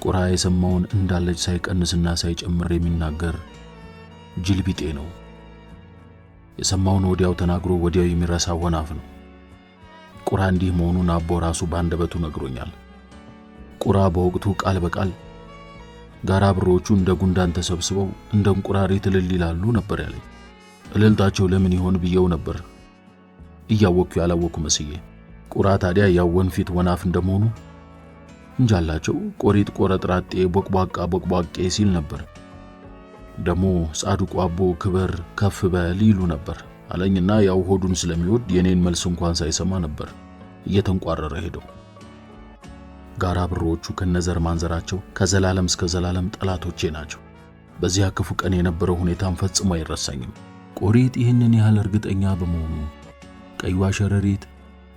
ቁራ የሰማውን እንዳለች ሳይቀንስና ሳይጨምር የሚናገር ጅል ቢጤ ነው። የሰማውን ወዲያው ተናግሮ ወዲያው የሚረሳ ወናፍ ነው። ቁራ እንዲህ መሆኑን አቦ ራሱ ባንደበቱ ነግሮኛል። ቁራ በወቅቱ ቃል በቃል ጋራ ብሮቹ እንደ ጉንዳን ተሰብስበው እንደ እንቁራሪት እልል ይላሉ ነበር ያለኝ። እልልታቸው ለምን ይሆን ብየው ነበር እያወኩ ያላወኩ መስዬ። ቁራ ታዲያ ያው ወንፊት ወናፍ እንደመሆኑ እንጃላቸው ቆሪጥ ቆረጥራጤ ቦቅቧቄ ሲል ነበር። ደሞ ጻድቁ አቦ ክበር ከፍ በል ይሉ ነበር አለኝና ያው ሆዱን ስለሚወድ የኔን መልስ እንኳን ሳይሰማ ነበር እየተንቋረረ ሄደው። ጋራ ብሮቹ ከነዘር ማንዘራቸው ከዘላለም እስከ ዘላለም ጠላቶቼ ናቸው። በዚያ ክፉ ቀን የነበረው ሁኔታም ፈጽሞ አይረሳኝም። ቆሪጥ ይህንን ያህል እርግጠኛ በመሆኑ ቀይዋ ሸረሪት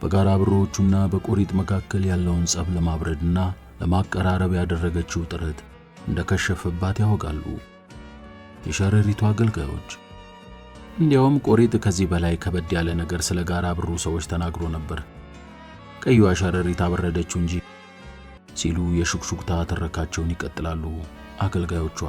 በጋራ ብሮቹና በቆሪጥ መካከል ያለውን ጸብ ለማብረድና ለማቀራረብ ያደረገችው ጥረት እንደከሸፈባት ያወጋሉ የሸረሪቱ አገልጋዮች። እንዲያውም ቆሪጥ ከዚህ በላይ ከበድ ያለ ነገር ስለ ጋራ ብሩ ሰዎች ተናግሮ ነበር። ቀይዋ ሸረሪት አበረደችው እንጂ ሲሉ የሹክሹክታ ተረካቸውን ይቀጥላሉ አገልጋዮቿ።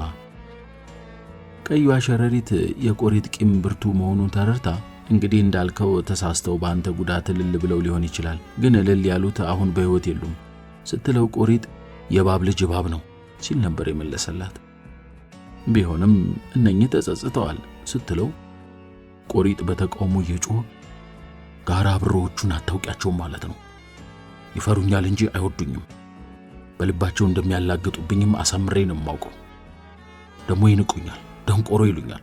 ቀይዋ ሸረሪት የቆሪጥ ቂም ብርቱ መሆኑን ተረድታ እንግዲህ እንዳልከው ተሳስተው በአንተ ጉዳት እልል ብለው ሊሆን ይችላል፣ ግን እልል ያሉት አሁን በሕይወት የሉም ስትለው ቆሪጥ የባብ ልጅ እባብ ነው ሲል ነበር የመለሰላት። ቢሆንም እነኚህ ተጸጽተዋል ስትለው ቆሪጥ በተቃውሞ እየጮኸ ጋራ ብሮቹን አታውቂያቸውም ማለት ነው። ይፈሩኛል እንጂ አይወዱኝም። በልባቸው እንደሚያላግጡብኝም አሳምሬ ነው የማውቀው። ደሞ ይንቁኛል፣ ደንቆሮ ይሉኛል፣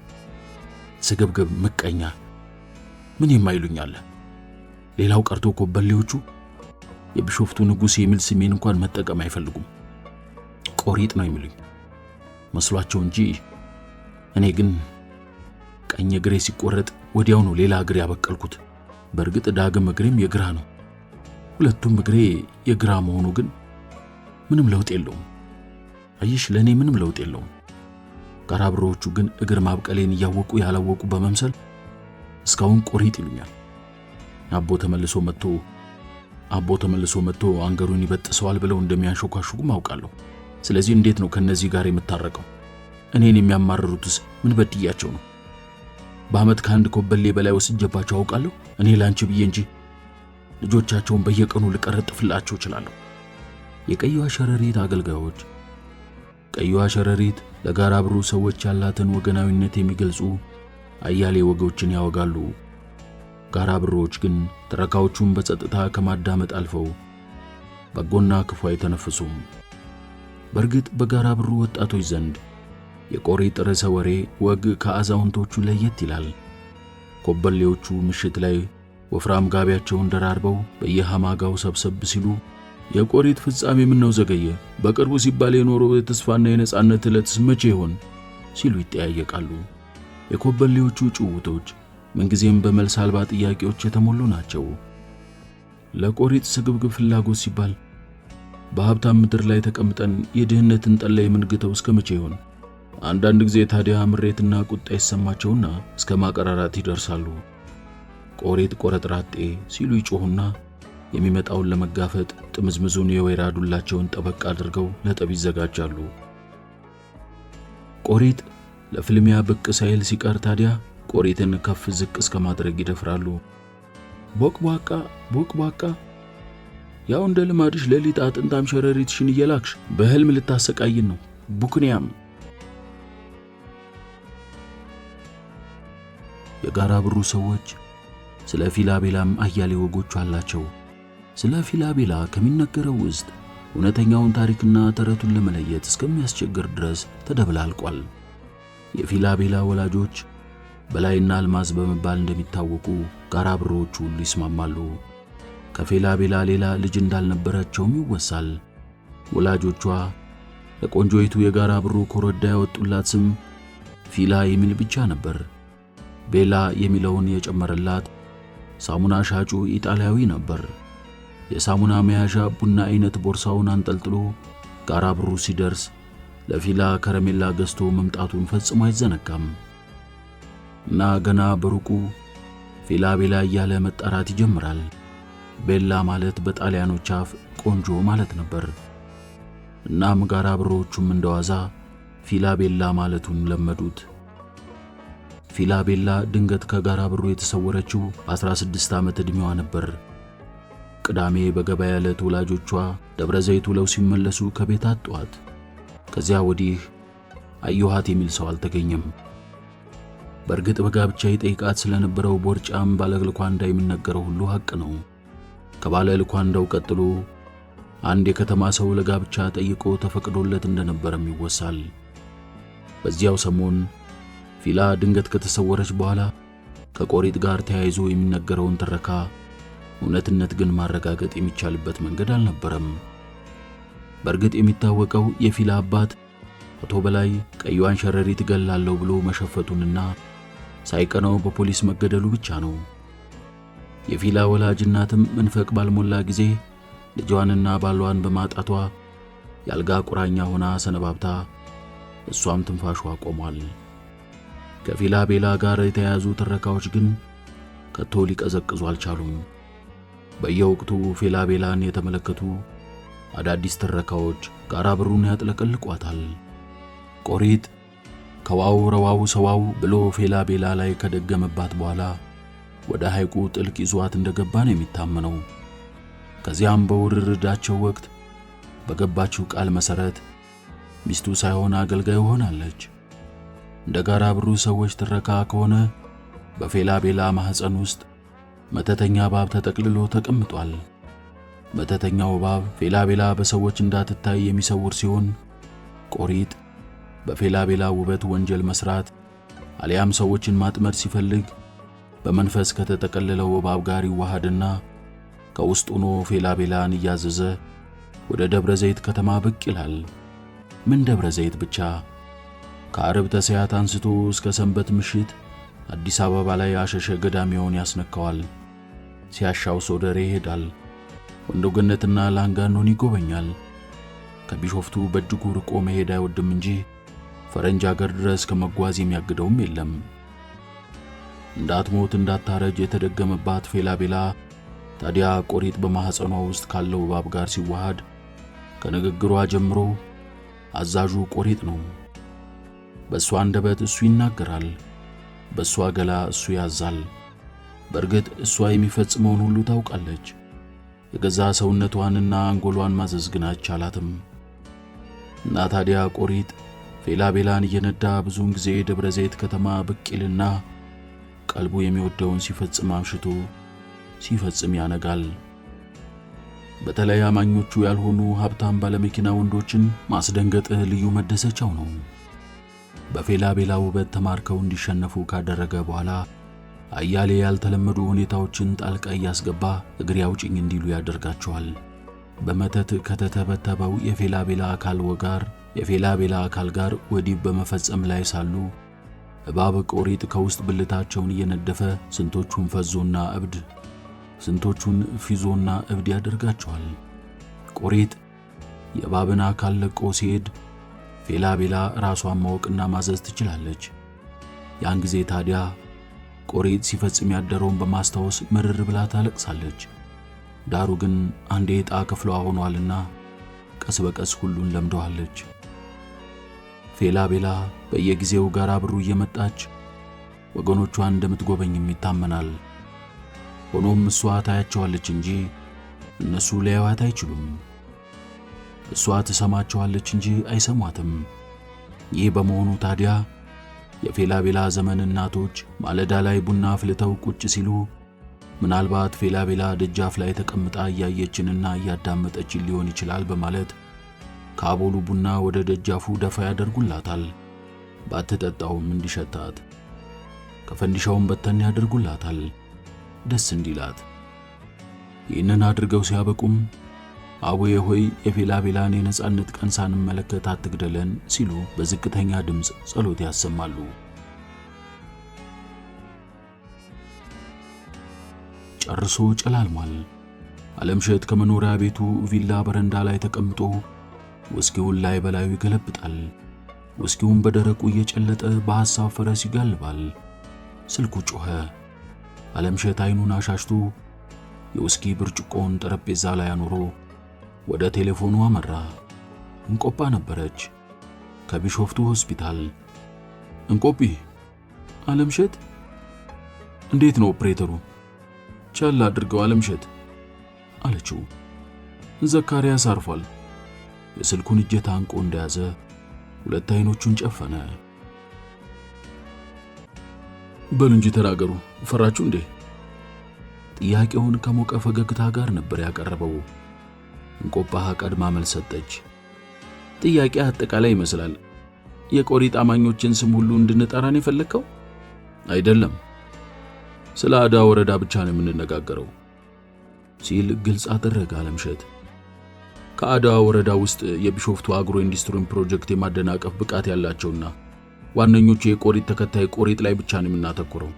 ስግብግብ፣ ምቀኛ ምን የማይሉኛል። ሌላው ቀርቶ ኮበሌዎቹ የቢሾፍቱ ንጉሥ የሚል ስሜን እንኳን መጠቀም አይፈልጉም። ቆሪጥ ነው የሚሉኝ መስሏቸው እንጂ እኔ ግን ቀኝ እግሬ ሲቆረጥ ወዲያው ነው ሌላ እግሬ ያበቀልኩት። በእርግጥ ዳግም እግሬም የግራ ነው። ሁለቱም እግሬ የግራ መሆኑ ግን ምንም ለውጥ የለውም። አይሽ ለኔ ምንም ለውጥ የለውም። ጋራ ብሮቹ ግን እግር ማብቀሌን እያወቁ ያላወቁ በመምሰል እስካሁን ቆሪጥ ይሉኛል። አቦ ተመልሶ መጥቶ አንገሩን ይበጥሰዋል ብለው እንደሚያንሾካሹጉም አውቃለሁ። ስለዚህ እንዴት ነው ከነዚህ ጋር የምታረቀው? እኔን የሚያማርሩትስ ምን በድያቸው ነው? በአመት ከአንድ ኮበሌ በላይ ወስጀባቸው አውቃለሁ። እኔ ላንቺ ብዬ እንጂ ልጆቻቸውን በየቀኑ ልቀረጥፍላቸው እችላለሁ። የቀይዋ ሸረሪት አገልጋዮች ቀይዋ ሸረሪት ለጋራ ብሩ ሰዎች ያላትን ወገናዊነት የሚገልጹ አያሌ ወጎችን ያወጋሉ። ጋራ ብሮች ግን ተረካዎቹን በጸጥታ ከማዳመጥ አልፈው በጎና ክፉ አይተነፍሱም። በእርግጥ በጋራ ብሩ ወጣቶች ዘንድ የቆሪጥ ርዕሰ ወሬ ወግ ከአዛውንቶቹ ለየት ይላል። ኮበሌዎቹ ምሽት ላይ ወፍራም ጋቢያቸውን ደራርበው በየሃማጋው ሰብሰብ ሲሉ የቆሪጥ ፍጻሜ ምን ነው ዘገየ፣ በቅርቡ ሲባል የኖረው የተስፋና የነጻነት ዕለትስ መቼ ይሆን ሲሉ ይጠያየቃሉ። የኮበሌዎቹ ጭውውቶች ምንጊዜም በመልስ አልባ ጥያቄዎች የተሞሉ ናቸው። ለቆሪጥ ስግብግብ ፍላጎት ሲባል በሀብታም ምድር ላይ ተቀምጠን የድህነትን ጠላ የምንግተው እስከ መቼ ይሆን? አንዳንድ ጊዜ ታዲያ ምሬትና ቁጣ ይሰማቸውና እስከ ማቀራራት ይደርሳሉ። ቆሪጥ ቆረጥራጤ ሲሉ ይጮሁና የሚመጣውን ለመጋፈጥ ጥምዝምዙን የወይራ ዱላቸውን ጠበቅ አድርገው ለጠብ ይዘጋጃሉ። ቆሪጥ ለፍልሚያ ብቅ ሳይል ሲቀር ታዲያ ቆሪጥን ከፍ ዝቅ እስከ ማድረግ ይደፍራሉ። ቦቅቧቃ ያው እንደ ልማድሽ ሌሊት አጥንታም ሸረሪትሽን እየላክሽ በህልም ልታሰቃይን ነው ቡክንያም። የጋራ ብሩ ሰዎች ስለ ፊላቤላም አያሌ ወጎች አላቸው። ስለ ፊላቤላ ከሚነገረው ውስጥ እውነተኛውን ታሪክና ተረቱን ለመለየት እስከሚያስቸግር ድረስ ተደብላልቋል። የፊላቤላ ወላጆች በላይና አልማዝ በመባል እንደሚታወቁ ጋራ ብሮቹ ሁሉ ይስማማሉ። ከፊላቤላ ሌላ ልጅ እንዳልነበራቸውም ይወሳል። ወላጆቿ ለቆንጆይቱ የጋራ ብሩ ኮረዳ ያወጡላት ስም ፊላ የሚል ብቻ ነበር። ቤላ የሚለውን የጨመረላት ሳሙና ሻጩ ኢጣሊያዊ ነበር። የሳሙና መያዣ ቡና አይነት ቦርሳውን አንጠልጥሎ ጋራ ብሩ ሲደርስ ለፊላ ከረሜላ ገዝቶ መምጣቱን ፈጽሞ አይዘነጋም እና ገና በሩቁ ፊላቤላ እያለ መጣራት ይጀምራል። ቤላ ማለት በጣሊያኖች አፍ ቆንጆ ማለት ነበር። እናም ጋራ ብሮቹም እንደዋዛ ፊላቤላ ማለቱን ለመዱት። ፊላቤላ ድንገት ከጋራ ብሩ የተሰወረችው በ16 ዓመት ዕድሜዋ ነበር። ቅዳሜ በገበያ ዕለት ወላጆቿ ደብረ ዘይት ውለው ሲመለሱ ከቤት አጧት። ከዚያ ወዲህ አየኋት የሚል ሰው አልተገኘም። በእርግጥ በጋብቻ ይጠይቃት ስለነበረው ቦርጫም ባለልኳንዳ የሚነገረው ሁሉ ሐቅ ነው። ከባለልኳንዳው ቀጥሎ አንድ የከተማ ሰው ለጋብቻ ጠይቆ ተፈቅዶለት እንደነበረም ይወሳል። በዚያው ሰሞን ፊላ ድንገት ከተሰወረች በኋላ ከቆሪጥ ጋር ተያይዞ የሚነገረውን ትረካ እውነትነት ግን ማረጋገጥ የሚቻልበት መንገድ አልነበረም። በእርግጥ የሚታወቀው የፊላ አባት አቶ በላይ ቀይዋን ሸረሪት ገላለሁ ብሎ መሸፈቱንና ሳይቀነው በፖሊስ መገደሉ ብቻ ነው። የፊላ ወላጅ እናትም መንፈቅ ባልሞላ ጊዜ ልጇንና ባሏን በማጣቷ ያልጋ ቁራኛ ሆና ሰነባብታ እሷም ትንፋሿ ቆሟል። ከፊላቤላ ጋር የተያያዙ ትረካዎች ግን ከቶ ሊቀዘቅዙ አልቻሉም። በየወቅቱ ፊላቤላን የተመለከቱ አዳዲስ ትረካዎች ጋራ ብሩን ያጥለቀልቋታል። ቆሪጥ ከዋው ረዋው ሰዋው ብሎ ፊላቤላ ላይ ከደገመባት በኋላ ወደ ሐይቁ ጥልቅ ይዟት እንደገባ ነው የሚታመነው። ከዚያም በውርርዳቸው ወቅት በገባችው ቃል መሰረት ሚስቱ ሳይሆን አገልጋይ ሆናለች። እንደ ጋራ ብሩ ሰዎች ትረካ ከሆነ በፊላቤላ ማህፀን ውስጥ መተተኛ እባብ ተጠቅልሎ ተቀምጧል። መተተኛው እባብ ፊላቤላ በሰዎች እንዳትታይ የሚሰውር ሲሆን ቆሪጥ በፊላቤላ ውበት ወንጀል መስራት አሊያም ሰዎችን ማጥመድ ሲፈልግ በመንፈስ ከተጠቀለለው እባብ ጋር ይዋሃድና ከውስጥ ሆኖ ፊላቤላን እያዘዘ ወደ ደብረ ዘይት ከተማ ብቅ ይላል። ምን ደብረ ዘይት ብቻ ከዓርብ ተሰያት አንስቶ እስከ ሰንበት ምሽት አዲስ አበባ ላይ አሸሸ ገዳሚውን ያስነካዋል። ሲያሻው ሶደሬ ይሄዳል። ወንዶ ገነትና ላንጋኖን ይጎበኛል። ከቢሾፍቱ በእጅጉ ርቆ መሄድ አይወድም እንጂ ፈረንጅ አገር ድረስ ከመጓዝ የሚያግደውም የለም። እንዳትሞት እንዳታረጅ የተደገመባት ፊላቤላ ታዲያ ቆሪጥ በማህፀኗ ውስጥ ካለው እባብ ጋር ሲዋሃድ ከንግግሯ ጀምሮ አዛዡ ቆሪጥ ነው። በእሷ አንደበት እሱ ይናገራል፣ በእሷ ገላ እሱ ያዛል። በእርግጥ እሷ የሚፈጽመውን ሁሉ ታውቃለች። የገዛ ሰውነቷንና አንጎሏን ማዘዝ ግን አይቻላትም። እና ታዲያ ቆሪጥ ፊላቤላን እየነዳ ብዙውን ጊዜ ደብረ ዘይት ከተማ ብቅ ይልና ቀልቡ የሚወደውን ሲፈጽም አምሽቶ ሲፈጽም ያነጋል። በተለይ አማኞቹ ያልሆኑ ሀብታም ባለመኪና ወንዶችን ማስደንገጥ ልዩ መደሰቻው ነው። በፊላቤላ ውበት ተማርከው እንዲሸነፉ ካደረገ በኋላ አያሌ ያልተለመዱ ሁኔታዎችን ጣልቃ እያስገባ እግሬ አውጭኝ እንዲሉ ያደርጋቸዋል። በመተት ከተተበተበው የፊላቤላ አካል ጋር ወዲህ በመፈጸም ላይ ሳሉ እባብ ቆሪጥ ከውስጥ ብልታቸውን እየነደፈ ስንቶቹን ፈዞና እብድ ስንቶቹን ፊዞና እብድ ያደርጋቸዋል። ቆሪጥ የእባብን አካል ለቆ ሲሄድ ፊላቤላ ራሷን ማወቅና ማዘዝ ትችላለች። ያን ጊዜ ታዲያ ቆሪጥ ሲፈጽም ያደረውን በማስታወስ ምርር ብላ ታለቅሳለች። ዳሩ ግን አንዴ ዕጣ ክፍሏ ሆኗልና ቀስ በቀስ ሁሉን ለምደዋለች። ፊላቤላ በየጊዜው ጋራ ብሩ እየመጣች ወገኖቿን እንደምትጎበኝም ይታመናል። ሆኖም እሷ ታያቸዋለች እንጂ እነሱ ሊያዩት አይችሉም። እሷ ትሰማቸዋለች እንጂ አይሰሟትም። ይህ በመሆኑ ታዲያ የፌላቤላ ዘመን እናቶች ማለዳ ላይ ቡና አፍልተው ቁጭ ሲሉ ምናልባት ፌላቤላ ደጃፍ ላይ ተቀምጣ እያየችንና እያዳመጠችን ሊሆን ይችላል በማለት ከአቦሉ ቡና ወደ ደጃፉ ደፋ ያደርጉላታል። ባትጠጣውም እንዲሸታት፣ ከፈንዲሻውም በተን ያደርጉላታል ደስ እንዲላት። ይህንን አድርገው ሲያበቁም አቡዬ ሆይ የፌላቤላን የነጻነት ቀን ሳንመለከት አትግደለን ሲሉ በዝቅተኛ ድምፅ ጸሎት ያሰማሉ። ጨርሶ ጨላልሟል። ዓለምሸት ከመኖሪያ ቤቱ ቪላ በረንዳ ላይ ተቀምጦ ውስኪውን ላይ በላዩ ይገለብጣል። ውስኪውን በደረቁ እየጨለጠ በሐሳብ ፈረስ ይጋልባል። ስልኩ ጮኸ። ዓለምሸት አይኑን አሻሽቶ የውስኪ ብርጭቆውን ጠረጴዛ ላይ አኑሮ ወደ ቴሌፎኑ አመራ። እንቆጳ ነበረች፣ ከቢሾፍቱ ሆስፒታል። እንቆጲ፣ ዓለምሸት፣ እንዴት ነው ኦፕሬተሩ? ቻል አድርገው ዓለምሸት አለችው። ዘካርያስ አርፏል። የስልኩን እጀታ አንቆ እንደያዘ ሁለት አይኖቹን ጨፈነ። በሉ እንጂ ተናገሩ፣ ፈራችሁ እንዴ? ጥያቄውን ከሞቀ ፈገግታ ጋር ነበር ያቀረበው። እንቆጳ ቀድማ መልስ ሰጠች። ጥያቄ አጠቃላይ ይመስላል። የቆሪጥ አማኞችን ስም ሁሉ እንድንጠራን የፈለከው? አይደለም፣ ስለ አዳ ወረዳ ብቻ ነው የምንነጋገረው ሲል ግልጽ አደረገ ዓለምሸት። ከአዳ ወረዳ ውስጥ የቢሾፍቱ አግሮ ኢንዱስትሪን ፕሮጀክት የማደናቀፍ ብቃት ያላቸውና ዋነኞቹ የቆሪጥ ተከታይ ቆሪጥ ላይ ብቻ ነው የምናተኩረው።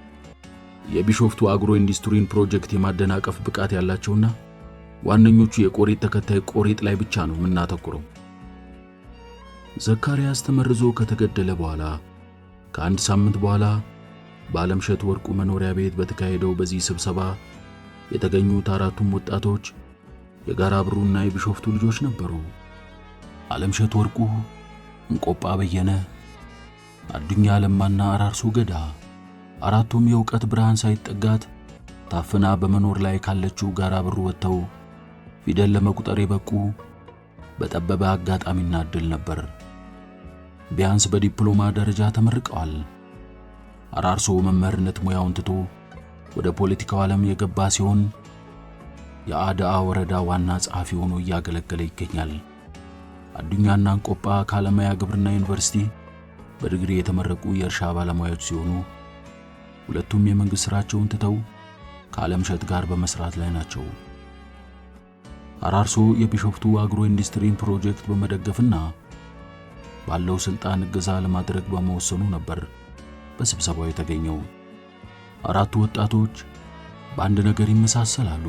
የቢሾፍቱ አግሮ ኢንዱስትሪን ፕሮጀክት የማደናቀፍ ብቃት ያላቸውና ዋነኞቹ የቆሪጥ ተከታይ ቆሪጥ ላይ ብቻ ነው የምናተኩረው። ዘካርያስ ተመርዞ ከተገደለ በኋላ ከአንድ ሳምንት በኋላ በዓለምሸት ወርቁ መኖሪያ ቤት በተካሄደው በዚህ ስብሰባ የተገኙት አራቱም ወጣቶች የጋራ ብሩና የቢሾፍቱ ልጆች ነበሩ። ዓለምሸት ወርቁ፣ እንቆጳ በየነ፣ አዱኛ ለማና አራርሶ ገዳ። አራቱም የእውቀት ብርሃን ሳይጠጋት ታፍና በመኖር ላይ ካለችው ጋራ ብሩ ወጥተው ፊደል ለመቁጠር የበቁ በጠበበ አጋጣሚና ዕድል ነበር። ቢያንስ በዲፕሎማ ደረጃ ተመርቀዋል። አራርሶ መምህርነት ሙያውን ትቶ ወደ ፖለቲካው ዓለም የገባ ሲሆን የአዳአ ወረዳ ዋና ጸሐፊ ሆኖ እያገለገለ ይገኛል። አዱኛና እንቆጳ ከአለማያ ግብርና ዩኒቨርሲቲ በዲግሪ የተመረቁ የእርሻ ባለሙያዎች ሲሆኑ ሁለቱም የመንግሥት ሥራቸውን ትተው ከዓለምሸት ጋር በመስራት ላይ ናቸው። አራርሶ የቢሾፍቱ አግሮ ኢንዱስትሪን ፕሮጀክት በመደገፍና ባለው ስልጣን እገዛ ለማድረግ በመወሰኑ ነበር በስብሰባው የተገኘው። አራቱ ወጣቶች በአንድ ነገር ይመሳሰላሉ።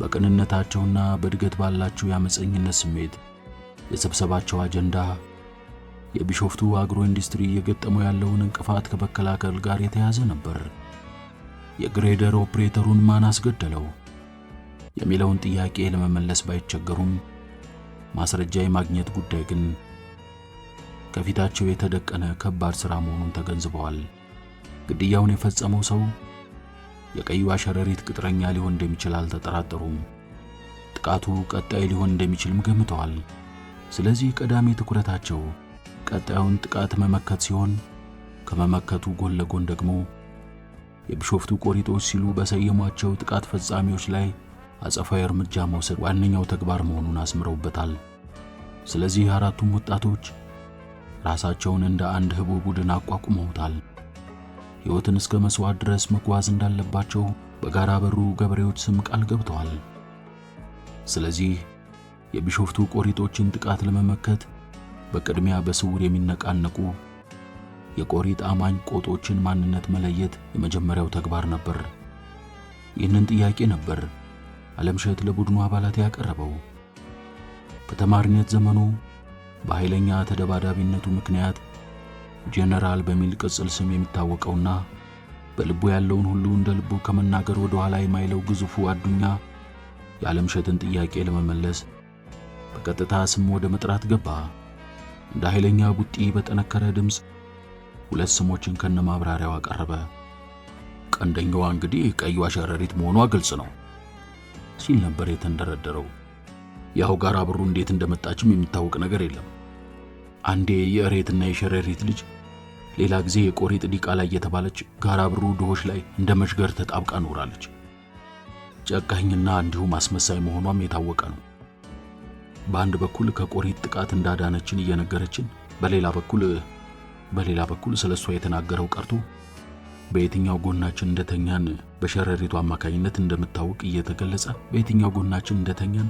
በቅንነታቸውና በእድገት ባላቸው የአመፀኝነት ስሜት የስብሰባቸው አጀንዳ የቢሾፍቱ አግሮ ኢንዱስትሪ እየገጠመው ያለውን እንቅፋት ከመከላከል ጋር የተያዘ ነበር። የግሬደር ኦፕሬተሩን ማን አስገደለው የሚለውን ጥያቄ ለመመለስ ባይቸገሩም ማስረጃ የማግኘት ጉዳይ ግን ከፊታቸው የተደቀነ ከባድ ሥራ መሆኑን ተገንዝበዋል። ግድያውን የፈጸመው ሰው የቀዩ አሸረሪት ቅጥረኛ ሊሆን እንደሚችል አልተጠራጠሩም። ጥቃቱ ቀጣይ ሊሆን እንደሚችልም ገምተዋል። ስለዚህ ቀዳሚ ትኩረታቸው ቀጣዩን ጥቃት መመከት ሲሆን ከመመከቱ ጎን ለጎን ደግሞ የቢሾፍቱ ቆሪጦች ሲሉ በሰየሟቸው ጥቃት ፈጻሚዎች ላይ አጸፋዊ እርምጃ መውሰድ ዋነኛው ተግባር መሆኑን አስምረውበታል። ስለዚህ አራቱም ወጣቶች ራሳቸውን እንደ አንድ ህቡ ቡድን አቋቁመውታል። ሕይወትን እስከ መስዋዕት ድረስ መጓዝ እንዳለባቸው በጋራ በሩ ገበሬዎች ስም ቃል ገብተዋል። ስለዚህ የቢሾፍቱ ቆሪጦችን ጥቃት ለመመከት በቅድሚያ በስውር የሚነቃነቁ የቆሪጥ አማኝ ቆጦችን ማንነት መለየት የመጀመሪያው ተግባር ነበር። ይህንን ጥያቄ ነበር ዓለምሸት ለቡድኑ አባላት ያቀረበው። በተማሪነት ዘመኑ በኃይለኛ ተደባዳቢነቱ ምክንያት ጄነራል በሚል ቅጽል ስም የሚታወቀውና በልቡ ያለውን ሁሉ እንደ ልቡ ከመናገር ወደ ኋላ የማይለው ግዙፉ አዱኛ የዓለምሸትን ጥያቄ ለመመለስ በቀጥታ ስም ወደ መጥራት ገባ። እንደ ኃይለኛ ቡጢ በጠነከረ ድምፅ ሁለት ስሞችን ከነማብራሪያው አቀረበ። ቀንደኛዋ እንግዲህ ቀዩ አሸረሪት መሆኗ ግልጽ ነው ሲል ነበር የተንደረደረው። ያው ጋራ ብሩ እንዴት እንደመጣችም የሚታወቅ ነገር የለም። አንዴ የእሬትና የሸረሪት ልጅ፣ ሌላ ጊዜ የቆሪጥ ዲቃላ እየተባለች ጋራ ብሩ ድሆች ላይ እንደ መሽገር ተጣብቃ ኖራለች። ጨካኝና እንዲሁም አስመሳይ መሆኗም የታወቀ ነው። በአንድ በኩል ከቆሪጥ ጥቃት እንዳዳነችን እየነገረችን፣ በሌላ በኩል ስለሷ የተናገረው ቀርቶ በየትኛው ጎናችን እንደተኛን በሸረሪቱ አማካኝነት እንደምታውቅ እየተገለጸ በየትኛው ጎናችን እንደተኛን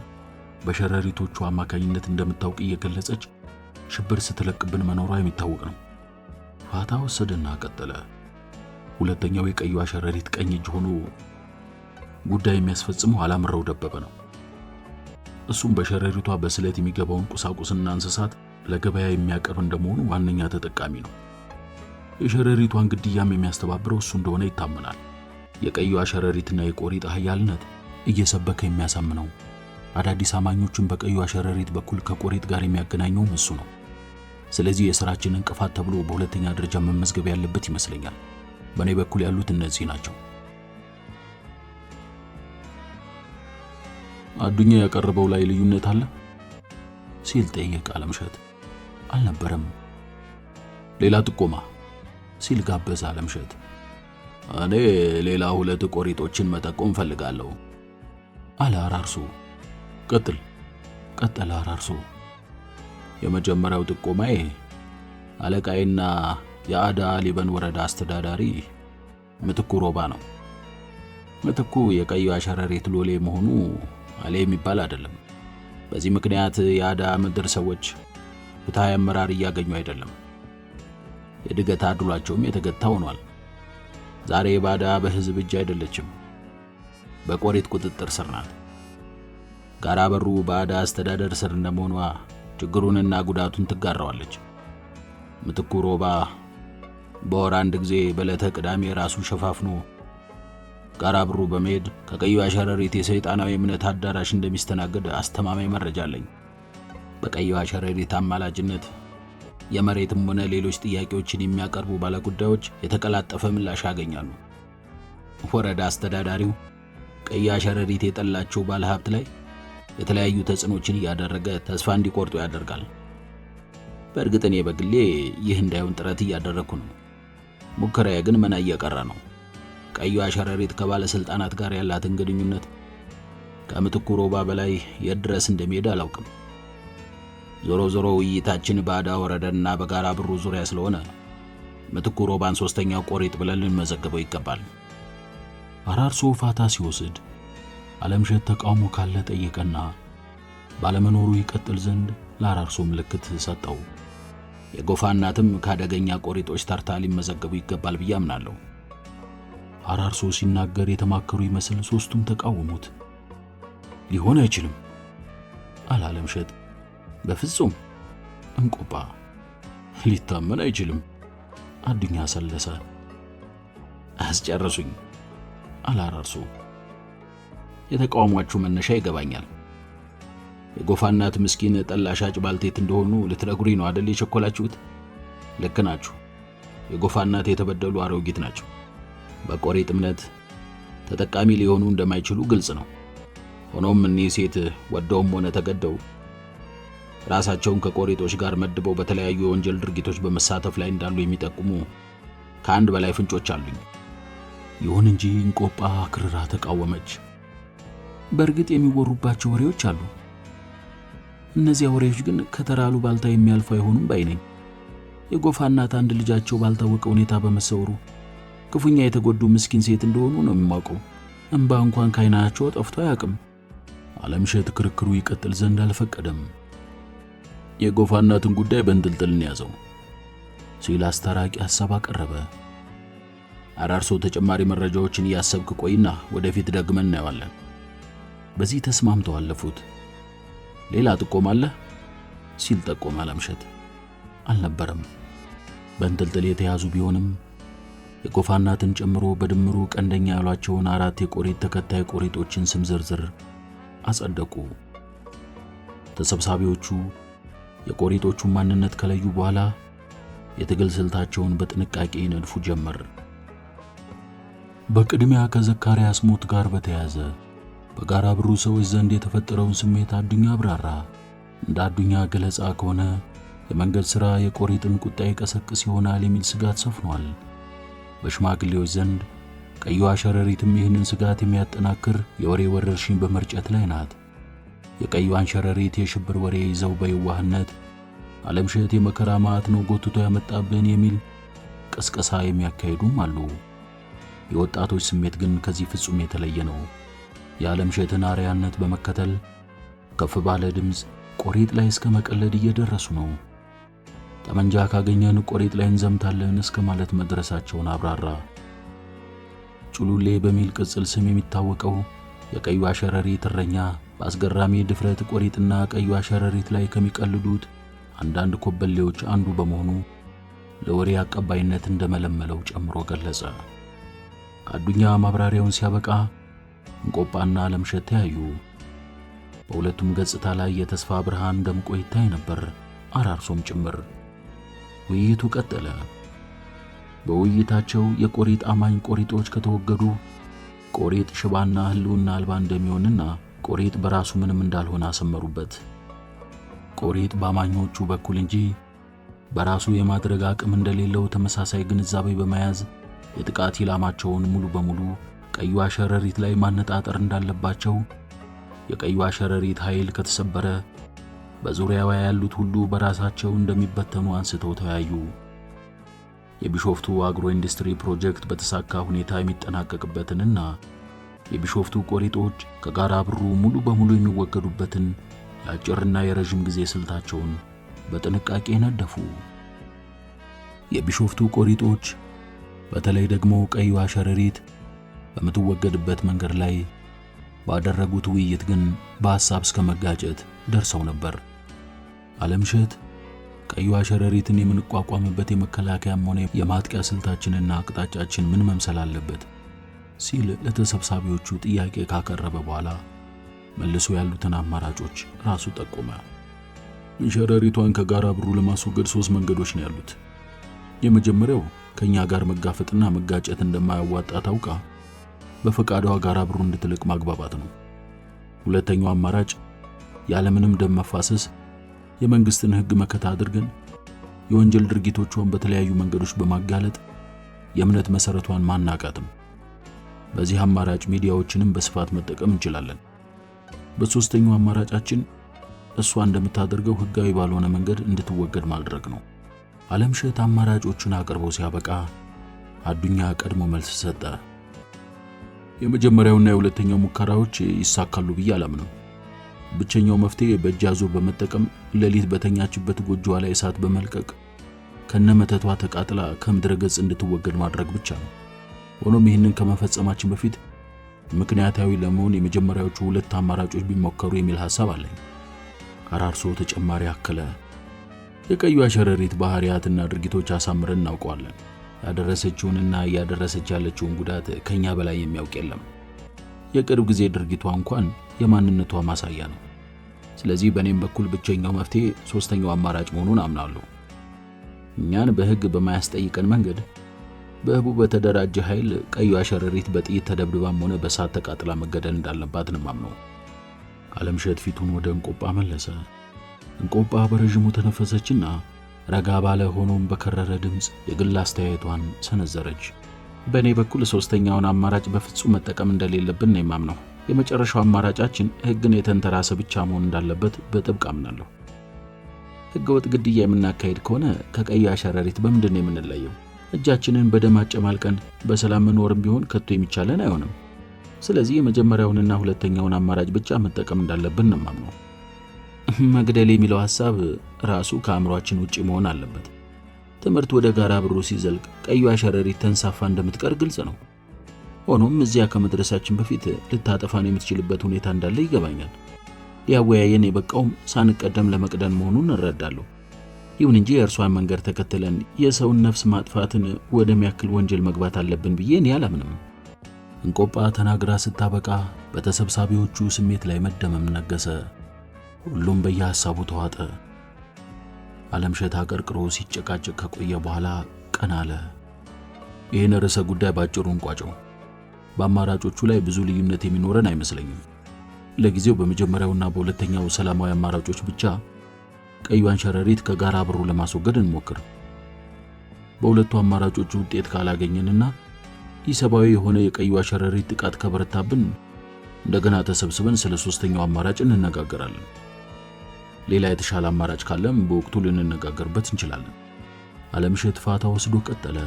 በሸረሪቶቹ አማካኝነት እንደምታውቅ እየገለጸች ሽብር ስትለቅብን መኖሯ የሚታወቅ ነው። ፋታ ወሰደና ቀጠለ። ሁለተኛው የቀይዋ ሸረሪት ቀኝ እጅ ሆኖ ጉዳይ የሚያስፈጽመው አላምረው ደበበ ነው። እሱም በሸረሪቷ በስለት የሚገባውን ቁሳቁስና እንስሳት ለገበያ የሚያቀርብ እንደመሆኑ ዋነኛ ተጠቃሚ ነው። የሸረሪቷን ግድያም የሚያስተባብረው እሱ እንደሆነ ይታመናል። የቀይዋ ሸረሪትና የቆሪጥ ኃያልነት እየሰበከ የሚያሳምነው፣ አዳዲስ አማኞችን በቀይዋ ሸረሪት በኩል ከቆሪጥ ጋር የሚያገናኘውም እሱ ነው። ስለዚህ የሥራችን እንቅፋት ተብሎ በሁለተኛ ደረጃ መመዝገብ ያለበት ይመስለኛል። በእኔ በኩል ያሉት እነዚህ ናቸው። አዱኛ ያቀረበው ላይ ልዩነት አለ ሲል ጠየቀ አለምሸት። አልነበረም። ሌላ ጥቆማ ሲል ጋበዘ አለምሸት። እኔ ሌላ 2 ቆሪጦችን መጠቆም ፈልጋለሁ አለ አራርሶ። ቀጠለ አራርሶ። የመጀመሪያው ጥቆማዬ አለቃይና የአዳ ሊበን ወረዳ አስተዳዳሪ ምትኩ ሮባ ነው። ምትኩ የቀይዋ ሸረሪት ሎሌ መሆኑ አለ የሚባል አይደለም። በዚህ ምክንያት የአዳ ምድር ሰዎች ፍትሃዊ አመራር እያገኙ አይደለም። የድገት አድሏቸውም የተገታ ሆኗል። ዛሬ ባዳ በህዝብ እጅ አይደለችም፣ በቆሪጥ ቁጥጥር ስር ናት። ጋራ በሩ ባዳ አስተዳደር ስር እንደመሆኗ ችግሩንና ጉዳቱን ትጋራዋለች። ምትኩ ሮባ በወር አንድ ጊዜ በዕለተ ቅዳሜ ራሱ ሸፋፍኖ ጋራ ብሩ በመሄድ ከቀይዋ ሸረሪት የሰይጣናዊ እምነት አዳራሽ እንደሚስተናገድ አስተማማኝ መረጃ አለኝ። በቀይዋ ሸረሪት አማላጅነት የመሬትም ሆነ ሌሎች ጥያቄዎችን የሚያቀርቡ ባለጉዳዮች የተቀላጠፈ ምላሽ ያገኛሉ። ወረዳ አስተዳዳሪው ቀይዋ ሸረሪት የጠላቸው ባለሀብት ላይ የተለያዩ ተጽዕኖችን እያደረገ ተስፋ እንዲቆርጡ ያደርጋል። በእርግጥ እኔ በግሌ ይህ እንዳይሆን ጥረት እያደረኩ ነው። ሙከራዬ ግን መና እየቀረ ነው። ቀይዋ ሸረሪት ከባለስልጣናት ጋር ያላትን ግንኙነት ከምትኩ ሮባ በላይ የት ድረስ እንደሚሄድ አላውቅም። ዞሮ ውይይታችን በአዳ ወረዳና በጋራ ብሩ ዙሪያ ስለሆነ ምትኩ ሮባን 3ኛው ቆሪጥ ብለን ልንመዘግበው ይገባል። አራርሶ ፋታ ሲወስድ አለምሸት ተቃውሞ ካለ ጠየቀና ባለመኖሩ ይቀጥል ዘንድ ለአራርሶ ምልክት ሰጠው። የጎፋ እናትም ካደገኛ ቆሪጦች ተርታ ሊመዘገቡ ይገባል ብዬ አምናለሁ። አራርሶ ሲናገር የተማከሩ ይመስል ሶስቱም ተቃወሙት። ሊሆን አይችልም አለ አለምሸት። በፍጹም እንቆጳ፣ ሊታመን አይችልም። አዱኛ ሰለሰ። አስጨረሱኝ አለ አራርሶ። የተቃውሟችሁ መነሻ ይገባኛል። የጎፋ እናት ምስኪን ጠላ ሻጭ ባልቴት እንደሆኑ ልትነግሩኝ ነው አይደል የቸኮላችሁት? ልክ ናችሁ። የጎፋ እናት የተበደሉ አሮጊት ናቸው። በቆሪጥ እምነት ተጠቃሚ ሊሆኑ እንደማይችሉ ግልጽ ነው። ሆኖም እኒህ ሴት ወደውም ሆነ ተገደው ራሳቸውን ከቆሪጦች ጋር መድበው በተለያዩ የወንጀል ድርጊቶች በመሳተፍ ላይ እንዳሉ የሚጠቁሙ ከአንድ በላይ ፍንጮች አሉኝ። ይሁን እንጂ እንቆጳ ክርራ ተቃወመች። በእርግጥ የሚወሩባቸው ወሬዎች አሉ። እነዚያ ወሬዎች ግን ከተራሉ ባልታ የሚያልፉ አይሆኑም ባይ ነኝ። የጎፋ እናት አንድ ልጃቸው ባልታወቀ ሁኔታ በመሰወሩ ክፉኛ የተጎዱ ምስኪን ሴት እንደሆኑ ነው የማውቀው። እንባ እንኳን ካይናቸው ጠፍቶ አያውቅም። አለምሸት ክርክሩ ይቀጥል ዘንድ አልፈቀደም። የጎፋ እናትን ጉዳይ በእንጥልጥል ያዘው ሲል አስታራቂ ሐሳብ አቀረበ። አራርሶ ተጨማሪ መረጃዎችን ያሰብክ ቆይና ወደፊት ደግመን እናየዋለን። በዚህ ተስማምተው አለፉት። ሌላ ጥቆማ አለ ሲል ጠቆመ አለምሸት። አልነበረም። በእንጥልጥል የተያዙ ቢሆንም የጎፋ እናትን ጨምሮ በድምሩ ቀንደኛ ያሏቸውን 4 የቆሪጥ ተከታይ ቆሪጦችን ስም ዝርዝር አጸደቁ። ተሰብሳቢዎቹ የቆሪጦቹን ማንነት ከለዩ በኋላ የትግል ስልታቸውን በጥንቃቄ ይነድፉ ጀመር። በቅድሚያ ከዘካርያስ ሞት ጋር በተያያዘ በጋራ ብሩ ሰዎች ዘንድ የተፈጠረውን ስሜት አዱኛ አብራራ። እንደ አዱኛ ገለጻ ከሆነ የመንገድ ሥራ የቆሪጥን ቁጣ ይቀሰቅስ ይሆናል የሚል ስጋት ሰፍኗል። በሽማግሌዎች ዘንድ ቀይዋ ሸረሪትም ይህንን ስጋት የሚያጠናክር የወሬ ወረርሽኝ በመርጨት ላይ ናት። የቀይዋን ሸረሪት የሽብር ወሬ ይዘው በየዋህነት ዓለምሸት የመከራ ማዕት ነው ጎትቶ ያመጣብን የሚል ቀስቀሳ የሚያካሂዱም አሉ። የወጣቶች ስሜት ግን ከዚህ ፍጹም የተለየ ነው። የዓለምሸትን አርያነት በመከተል ከፍ ባለ ድምፅ ቆሪጥ ላይ እስከ መቀለድ እየደረሱ ነው። ጠመንጃ ካገኘን ቆሪጥ ላይ እንዘምታለን እስከ ማለት መድረሳቸውን አብራራ። ጩሉሌ በሚል ቅጽል ስም የሚታወቀው የቀይዋ ሸረሪት እረኛ በአስገራሚ ድፍረት ቆሪጥና ቀይዋ ሸረሪት ላይ ከሚቀልዱት አንዳንድ ኮበሌዎች አንዱ በመሆኑ ለወሬ አቀባይነት እንደመለመለው ጨምሮ ገለጸ። አዱኛ ማብራሪያውን ሲያበቃ እንቆጳና ዓለምሸት ተያዩ። በሁለቱም ገጽታ ላይ የተስፋ ብርሃን ደምቆ ይታይ ነበር፣ አራርሶም ጭምር። ውይይቱ ቀጠለ። በውይይታቸው የቆሪጥ አማኝ ቆሪጦች ከተወገዱ ቆሪጥ ሽባና ህልውና አልባ እንደሚሆንና ቆሪጥ በራሱ ምንም እንዳልሆነ አሰመሩበት። ቆሪጥ በአማኞቹ በኩል እንጂ በራሱ የማድረግ አቅም እንደሌለው ተመሳሳይ ግንዛቤ በመያዝ የጥቃት ኢላማቸውን ሙሉ በሙሉ ቀይዋ ሸረሪት ላይ ማነጣጠር እንዳለባቸው፣ የቀይዋ ሸረሪት ኃይል ከተሰበረ በዙሪያዋ ያሉት ሁሉ በራሳቸው እንደሚበተኑ አንስተው ተያዩ። የቢሾፍቱ አግሮ ኢንዱስትሪ ፕሮጀክት በተሳካ ሁኔታ የሚጠናቀቅበትንና የቢሾፍቱ ቆሪጦች ከጋራ ብሩ ሙሉ በሙሉ የሚወገዱበትን የአጭርና የረጅም ጊዜ ስልታቸውን በጥንቃቄ ነደፉ። የቢሾፍቱ ቆሪጦች በተለይ ደግሞ ቀይዋ ሸረሪት በምትወገድበት መንገድ ላይ ባደረጉት ውይይት ግን በሐሳብ እስከ መጋጨት ደርሰው ነበር። ዓለምሸት ቀይዋ ሸረሪትን የምንቋቋምበት የመከላከያም ሆነ የማጥቂያ ስልታችንና አቅጣጫችን ምን መምሰል አለበት ሲል ለተሰብሳቢዎቹ ጥያቄ ካቀረበ በኋላ መልሶ ያሉትን አማራጮች ራሱ ጠቆመ። ሸረሪቷን ከጋራ ብሩ ለማስወገድ 3 መንገዶች ነው ያሉት። የመጀመሪያው ከኛ ጋር መጋፈጥና መጋጨት እንደማያዋጣ ታውቃ በፈቃዷ ጋራ ብሩ እንድትልቅ ማግባባት ነው። ሁለተኛው አማራጭ ያለምንም ደም መፋሰስ የመንግስትን ሕግ መከታ አድርገን የወንጀል ድርጊቶቿን በተለያዩ መንገዶች በማጋለጥ የእምነት መሰረቷን ማናቃት ነው። በዚህ አማራጭ ሚዲያዎችንም በስፋት መጠቀም እንችላለን። በሶስተኛው አማራጫችን እሷ እንደምታደርገው ሕጋዊ ባልሆነ መንገድ እንድትወገድ ማድረግ ነው። ዓለምሸት አማራጮቹን አቅርቦ ሲያበቃ አዱኛ ቀድሞ መልስ ሰጠ። የመጀመሪያውና የሁለተኛው ሙከራዎች ይሳካሉ ብዬ አላምንም። ብቸኛው መፍትሄ በእጅ አዙር በመጠቀም ሌሊት በተኛችበት ጎጆዋ ላይ እሳት በመልቀቅ ከነመተቷ ተቃጥላ ከምድረ ገጽ እንድትወገድ ማድረግ ብቻ ነው። ሆኖም ይህንን ከመፈጸማችን በፊት ምክንያታዊ ለመሆን የመጀመሪያዎቹ 2 አማራጮች ቢሞከሩ የሚል ሐሳብ አለኝ። አራርሶ ተጨማሪ አከለ። የቀይዋ ሸረሪት ባህሪያትና ድርጊቶች አሳምረን እናውቀዋለን። ያደረሰችውንና እያደረሰች ያለችውን ጉዳት ከኛ በላይ የሚያውቅ የለም። የቅርብ ጊዜ ድርጊቷ እንኳን የማንነቷ ማሳያ ነው። ስለዚህ በእኔም በኩል ብቸኛው መፍትሄ 3ኛው አማራጭ መሆኑን አምናለሁ። እኛን በሕግ በማያስጠይቀን መንገድ በህቡ በተደራጀ ኃይል ቀይዋ ሸረሪት በጥይት ተደብድባም ሆነ በሳት ተቃጥላ መገደል እንዳለባት ነው የማምነው። ዓለምሸት ፊቱን ወደ እንቆጳ መለሰ። እንቆጳ በረጅሙ ተነፈሰችና ረጋ ባለ ሆኖም በከረረ ድምፅ የግል አስተያየቷን ሰነዘረች። በእኔ በኩል 3ኛውን አማራጭ በፍጹም መጠቀም እንደሌለብን ነው የማምነው። የመጨረሻው አማራጫችን ሕግን የተንተራሰ ብቻ መሆን እንዳለበት በጥብቅ አምናለሁ። ሕገወጥ ግድያ የምናካሄድ ከሆነ ከቀይዋ ሸረሪት በምንድን ነው የምንለየው? እጃችንን በደም አጨማልቀን በሰላም መኖርም ቢሆን ከቶ የሚቻለን አይሆንም። ስለዚህ የመጀመሪያውንና ሁለተኛውን አማራጭ ብቻ መጠቀም እንዳለብን ነው የማምነው። መግደል የሚለው ሐሳብ ራሱ ከአእምሯችን ውጪ መሆን አለበት። ትምህርት ወደ ጋራ ብሩ ሲዘልቅ ቀይዋ ሸረሪት ተንሳፋ እንደምትቀር ግልጽ ነው። ሆኖም እዚያ ከመድረሳችን በፊት ልታጠፋን የምትችልበት ሁኔታ እንዳለ ይገባኛል። ሊያወያየን የበቃውም ሳንቀደም ለመቅደም መሆኑን እረዳለሁ። ይሁን እንጂ የእርሷን መንገድ ተከትለን የሰውን ነፍስ ማጥፋትን ወደሚያክል ወንጀል መግባት አለብን ብዬ እኔ አላምንም። እንቆጳ ተናግራ ስታበቃ በተሰብሳቢዎቹ ስሜት ላይ መደመም ነገሰ። ሁሉም በየሐሳቡ ተዋጠ። ዓለምሸት አቀርቅሮ ሲጨቃጨቅ ከቆየ በኋላ ቀና አለ። ይህን ርዕሰ ጉዳይ ባጭሩ እንቋጨው። በአማራጮቹ ላይ ብዙ ልዩነት የሚኖረን አይመስለኝም። ለጊዜው በመጀመሪያውና በሁለተኛው ሰላማዊ አማራጮች ብቻ ቀዩን ሸረሪት ከጋራ ብሩ ለማስወገድ እንሞክር። በሁለቱ አማራጮች ውጤት ካላገኘንና ኢሰብአዊ የሆነ የቀዩዋ ሸረሪት ጥቃት ከበረታብን እንደገና ተሰብስበን ስለ ሶስተኛው አማራጭ እንነጋገራለን። ሌላ የተሻለ አማራጭ ካለም በወቅቱ ልንነጋገርበት እንችላለን። አለምሸት ፋታ ወስዶ ቀጠለ።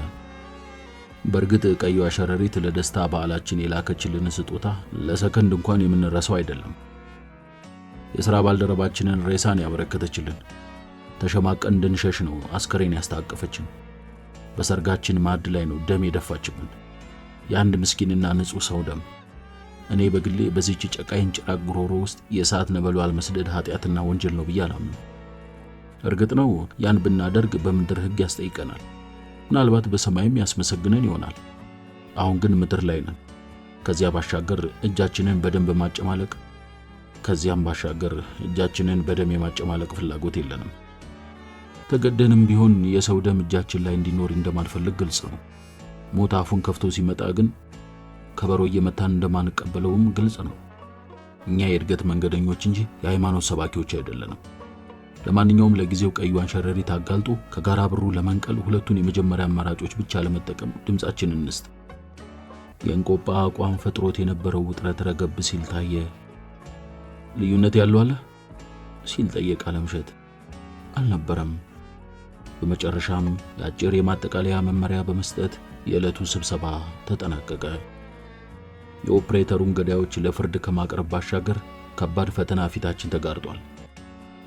በእርግጥ ቀዩዋ ሸረሪት ለደስታ በዓላችን የላከችልን ስጦታ ለሰከንድ እንኳን የምንረሳው አይደለም። የሥራ ባልደረባችንን ሬሳን ያበረከተችልን፣ ተሸማቀን እንድንሸሽ ነው አስከሬን ያስታቀፈችን፣ በሰርጋችን ማዕድ ላይ ነው ደም የደፋችብን። የአንድ ምስኪንና ንጹሕ ሰው ደም። እኔ በግሌ በዚህች ጨቃይን ጭራቅ ጉሮሮ ውስጥ የእሳት ነበልባል መስደድ ኃጢአትና ወንጀል ነው ብዬ አላምንም። እርግጥ ነው ያን ብናደርግ በምድር ሕግ ያስጠይቀናል፣ ምናልባት በሰማይም ያስመሰግነን ይሆናል። አሁን ግን ምድር ላይ ነን። ከዚያ ባሻገር እጃችንን በደም በማጨማለቅ ከዚያም ባሻገር እጃችንን በደም የማጨማለቅ ፍላጎት የለንም። ተገደንም ቢሆን የሰው ደም እጃችን ላይ እንዲኖር እንደማንፈልግ ግልጽ ነው። ሞት አፉን ከፍቶ ሲመጣ ግን ከበሮ እየመታን እንደማንቀበለውም ግልጽ ነው። እኛ የእድገት መንገደኞች እንጂ የሃይማኖት ሰባኪዎች አይደለንም። ለማንኛውም ለጊዜው ቀዩን ሸረሪት አጋልጦ ከጋራ ብሩ ለመንቀል ሁለቱን የመጀመሪያ አማራጮች ብቻ ለመጠቀም ድምጻችንን እንስጥ። የእንቆጳ አቋም ፈጥሮት የነበረው ውጥረት ረገብ ሲል ታየ። ልዩነት ያለው አለ ሲል ጠየቀ አለምሸት። አልነበረም። በመጨረሻም የአጭር የማጠቃለያ መመሪያ በመስጠት የዕለቱ ስብሰባ ተጠናቀቀ። የኦፕሬተሩን ገዳዮች ለፍርድ ከማቅረብ ባሻገር ከባድ ፈተና ፊታችን ተጋርጧል።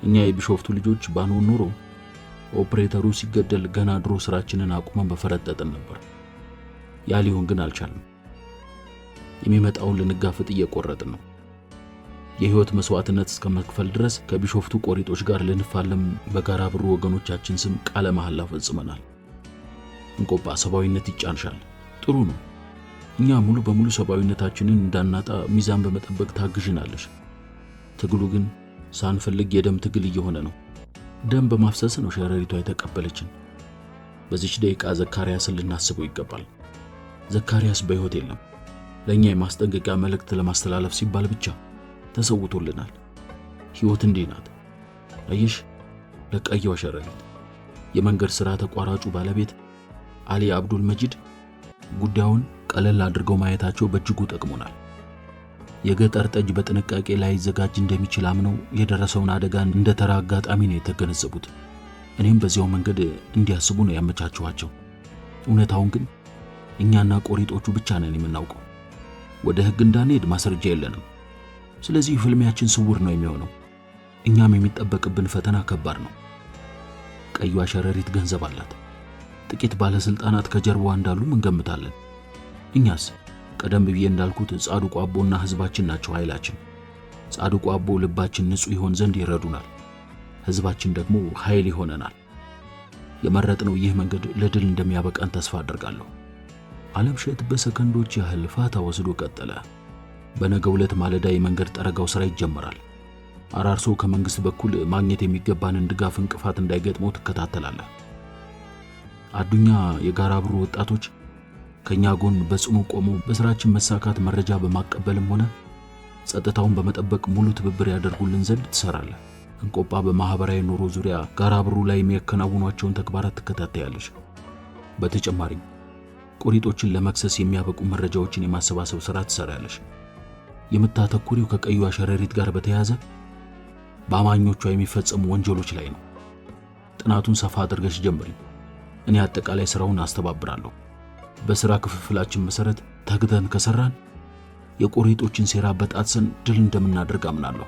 እኛ የቢሾፍቱ ልጆች ባንሆን ኖሮ ኦፕሬተሩ ሲገደል ገና ድሮ ስራችንን አቁመን በፈረጠጥን ነበር። ያ ሊሆን ግን አልቻለም። የሚመጣውን ልንጋፈጥ እየቆረጥን ነው። የህይወት መስዋዕትነት እስከ መክፈል ድረስ ከቢሾፍቱ ቆሪጦች ጋር ልንፋለም በጋራ ብሩ ወገኖቻችን ስም ቃለ መሐላ ፈጽመናል። እንቆጳ ሰብአዊነት ይጫንሻል። ጥሩ ነው። እኛ ሙሉ በሙሉ ሰብአዊነታችንን እንዳናጣ ሚዛን በመጠበቅ ታግዥናለሽ። ትግሉ ግን ሳንፈልግ የደም ትግል እየሆነ ነው። ደም በማፍሰስ ነው ሸረሪቷ የተቀበለችን። በዚች ደቂቃ ዘካርያስን ልናስበው ይገባል። ዘካርያስ በሕይወት የለም። ለእኛ የማስጠንቀቂያ መልእክት ለማስተላለፍ ሲባል ብቻ ተሰውቶልናል። ሕይወት እንዲህ ናት። አየሽ፣ ለቀየዋ ሸረሪት የመንገድ ሥራ ተቋራጩ ባለቤት አሊ አብዱል መጂድ ጉዳዩን ቀለል አድርገው ማየታቸው በእጅጉ ጠቅሞናል። የገጠር ጠጅ በጥንቃቄ ላይ ዘጋጅ እንደሚችል አምነው የደረሰውን አደጋ እንደ ተራ አጋጣሚ ነው የተገነዘቡት። እኔም በዚያው መንገድ እንዲያስቡ ነው ያመቻቸዋቸው። እውነታውን ግን እኛና ቆሪጦቹ ብቻ ነን የምናውቀው። ወደ ሕግ እንዳንሄድ ማስረጃ የለንም። ስለዚህ ፍልሚያችን ስውር ነው የሚሆነው። እኛም የሚጠበቅብን ፈተና ከባድ ነው። ቀዩዋ ሸረሪት ገንዘብ አላት። ጥቂት ባለስልጣናት ከጀርባዋ እንዳሉም እንገምታለን። እኛስ ቀደም ብዬ እንዳልኩት ጻድቁ አቦና ህዝባችን ናቸው ኃይላችን። ጻድቁ አቦ ልባችን ንጹህ ይሆን ዘንድ ይረዱናል፣ ህዝባችን ደግሞ ኃይል ይሆነናል። የመረጥነው ይህ መንገድ ለድል እንደሚያበቃን ተስፋ አደርጋለሁ። አለምሸት በሰከንዶች ያህል ፋታ ወስዶ ቀጠለ። በነገው ዕለት ማለዳ የመንገድ ጠረጋው ሥራ ይጀመራል። አራርሶ ከመንግስት በኩል ማግኘት የሚገባንን ድጋፍ እንቅፋት እንዳይገጥመው ትከታተላለህ። አዱኛ የጋራ ብሩ ወጣቶች ከኛ ጎን በጽኑ ቆመው በስራችን መሳካት መረጃ በማቀበልም ሆነ ጸጥታውን በመጠበቅ ሙሉ ትብብር ያደርጉልን ዘንድ ትሰራለህ። እንቆጳ በማህበራዊ ኑሮ ዙሪያ ጋራ ብሩ ላይ የሚያከናውኗቸውን ተግባራት ትከታተያለሽ። በተጨማሪም ቆሪጦችን ለመክሰስ የሚያበቁ መረጃዎችን የማሰባሰብ ሥራ ትሰራለሽ። የምታተኩሪው ከቀዩዋ ሸረሪት ጋር በተያያዘ በአማኞቿ የሚፈጸሙ ወንጀሎች ላይ ነው። ጥናቱን ሰፋ አድርገሽ ጀምሪ። እኔ አጠቃላይ ሥራውን አስተባብራለሁ። በሥራ ክፍፍላችን መሰረት ተግተን ከሰራን የቆሪጦችን ሴራ በጣጥሰን ድል እንደምናደርግ አምናለሁ።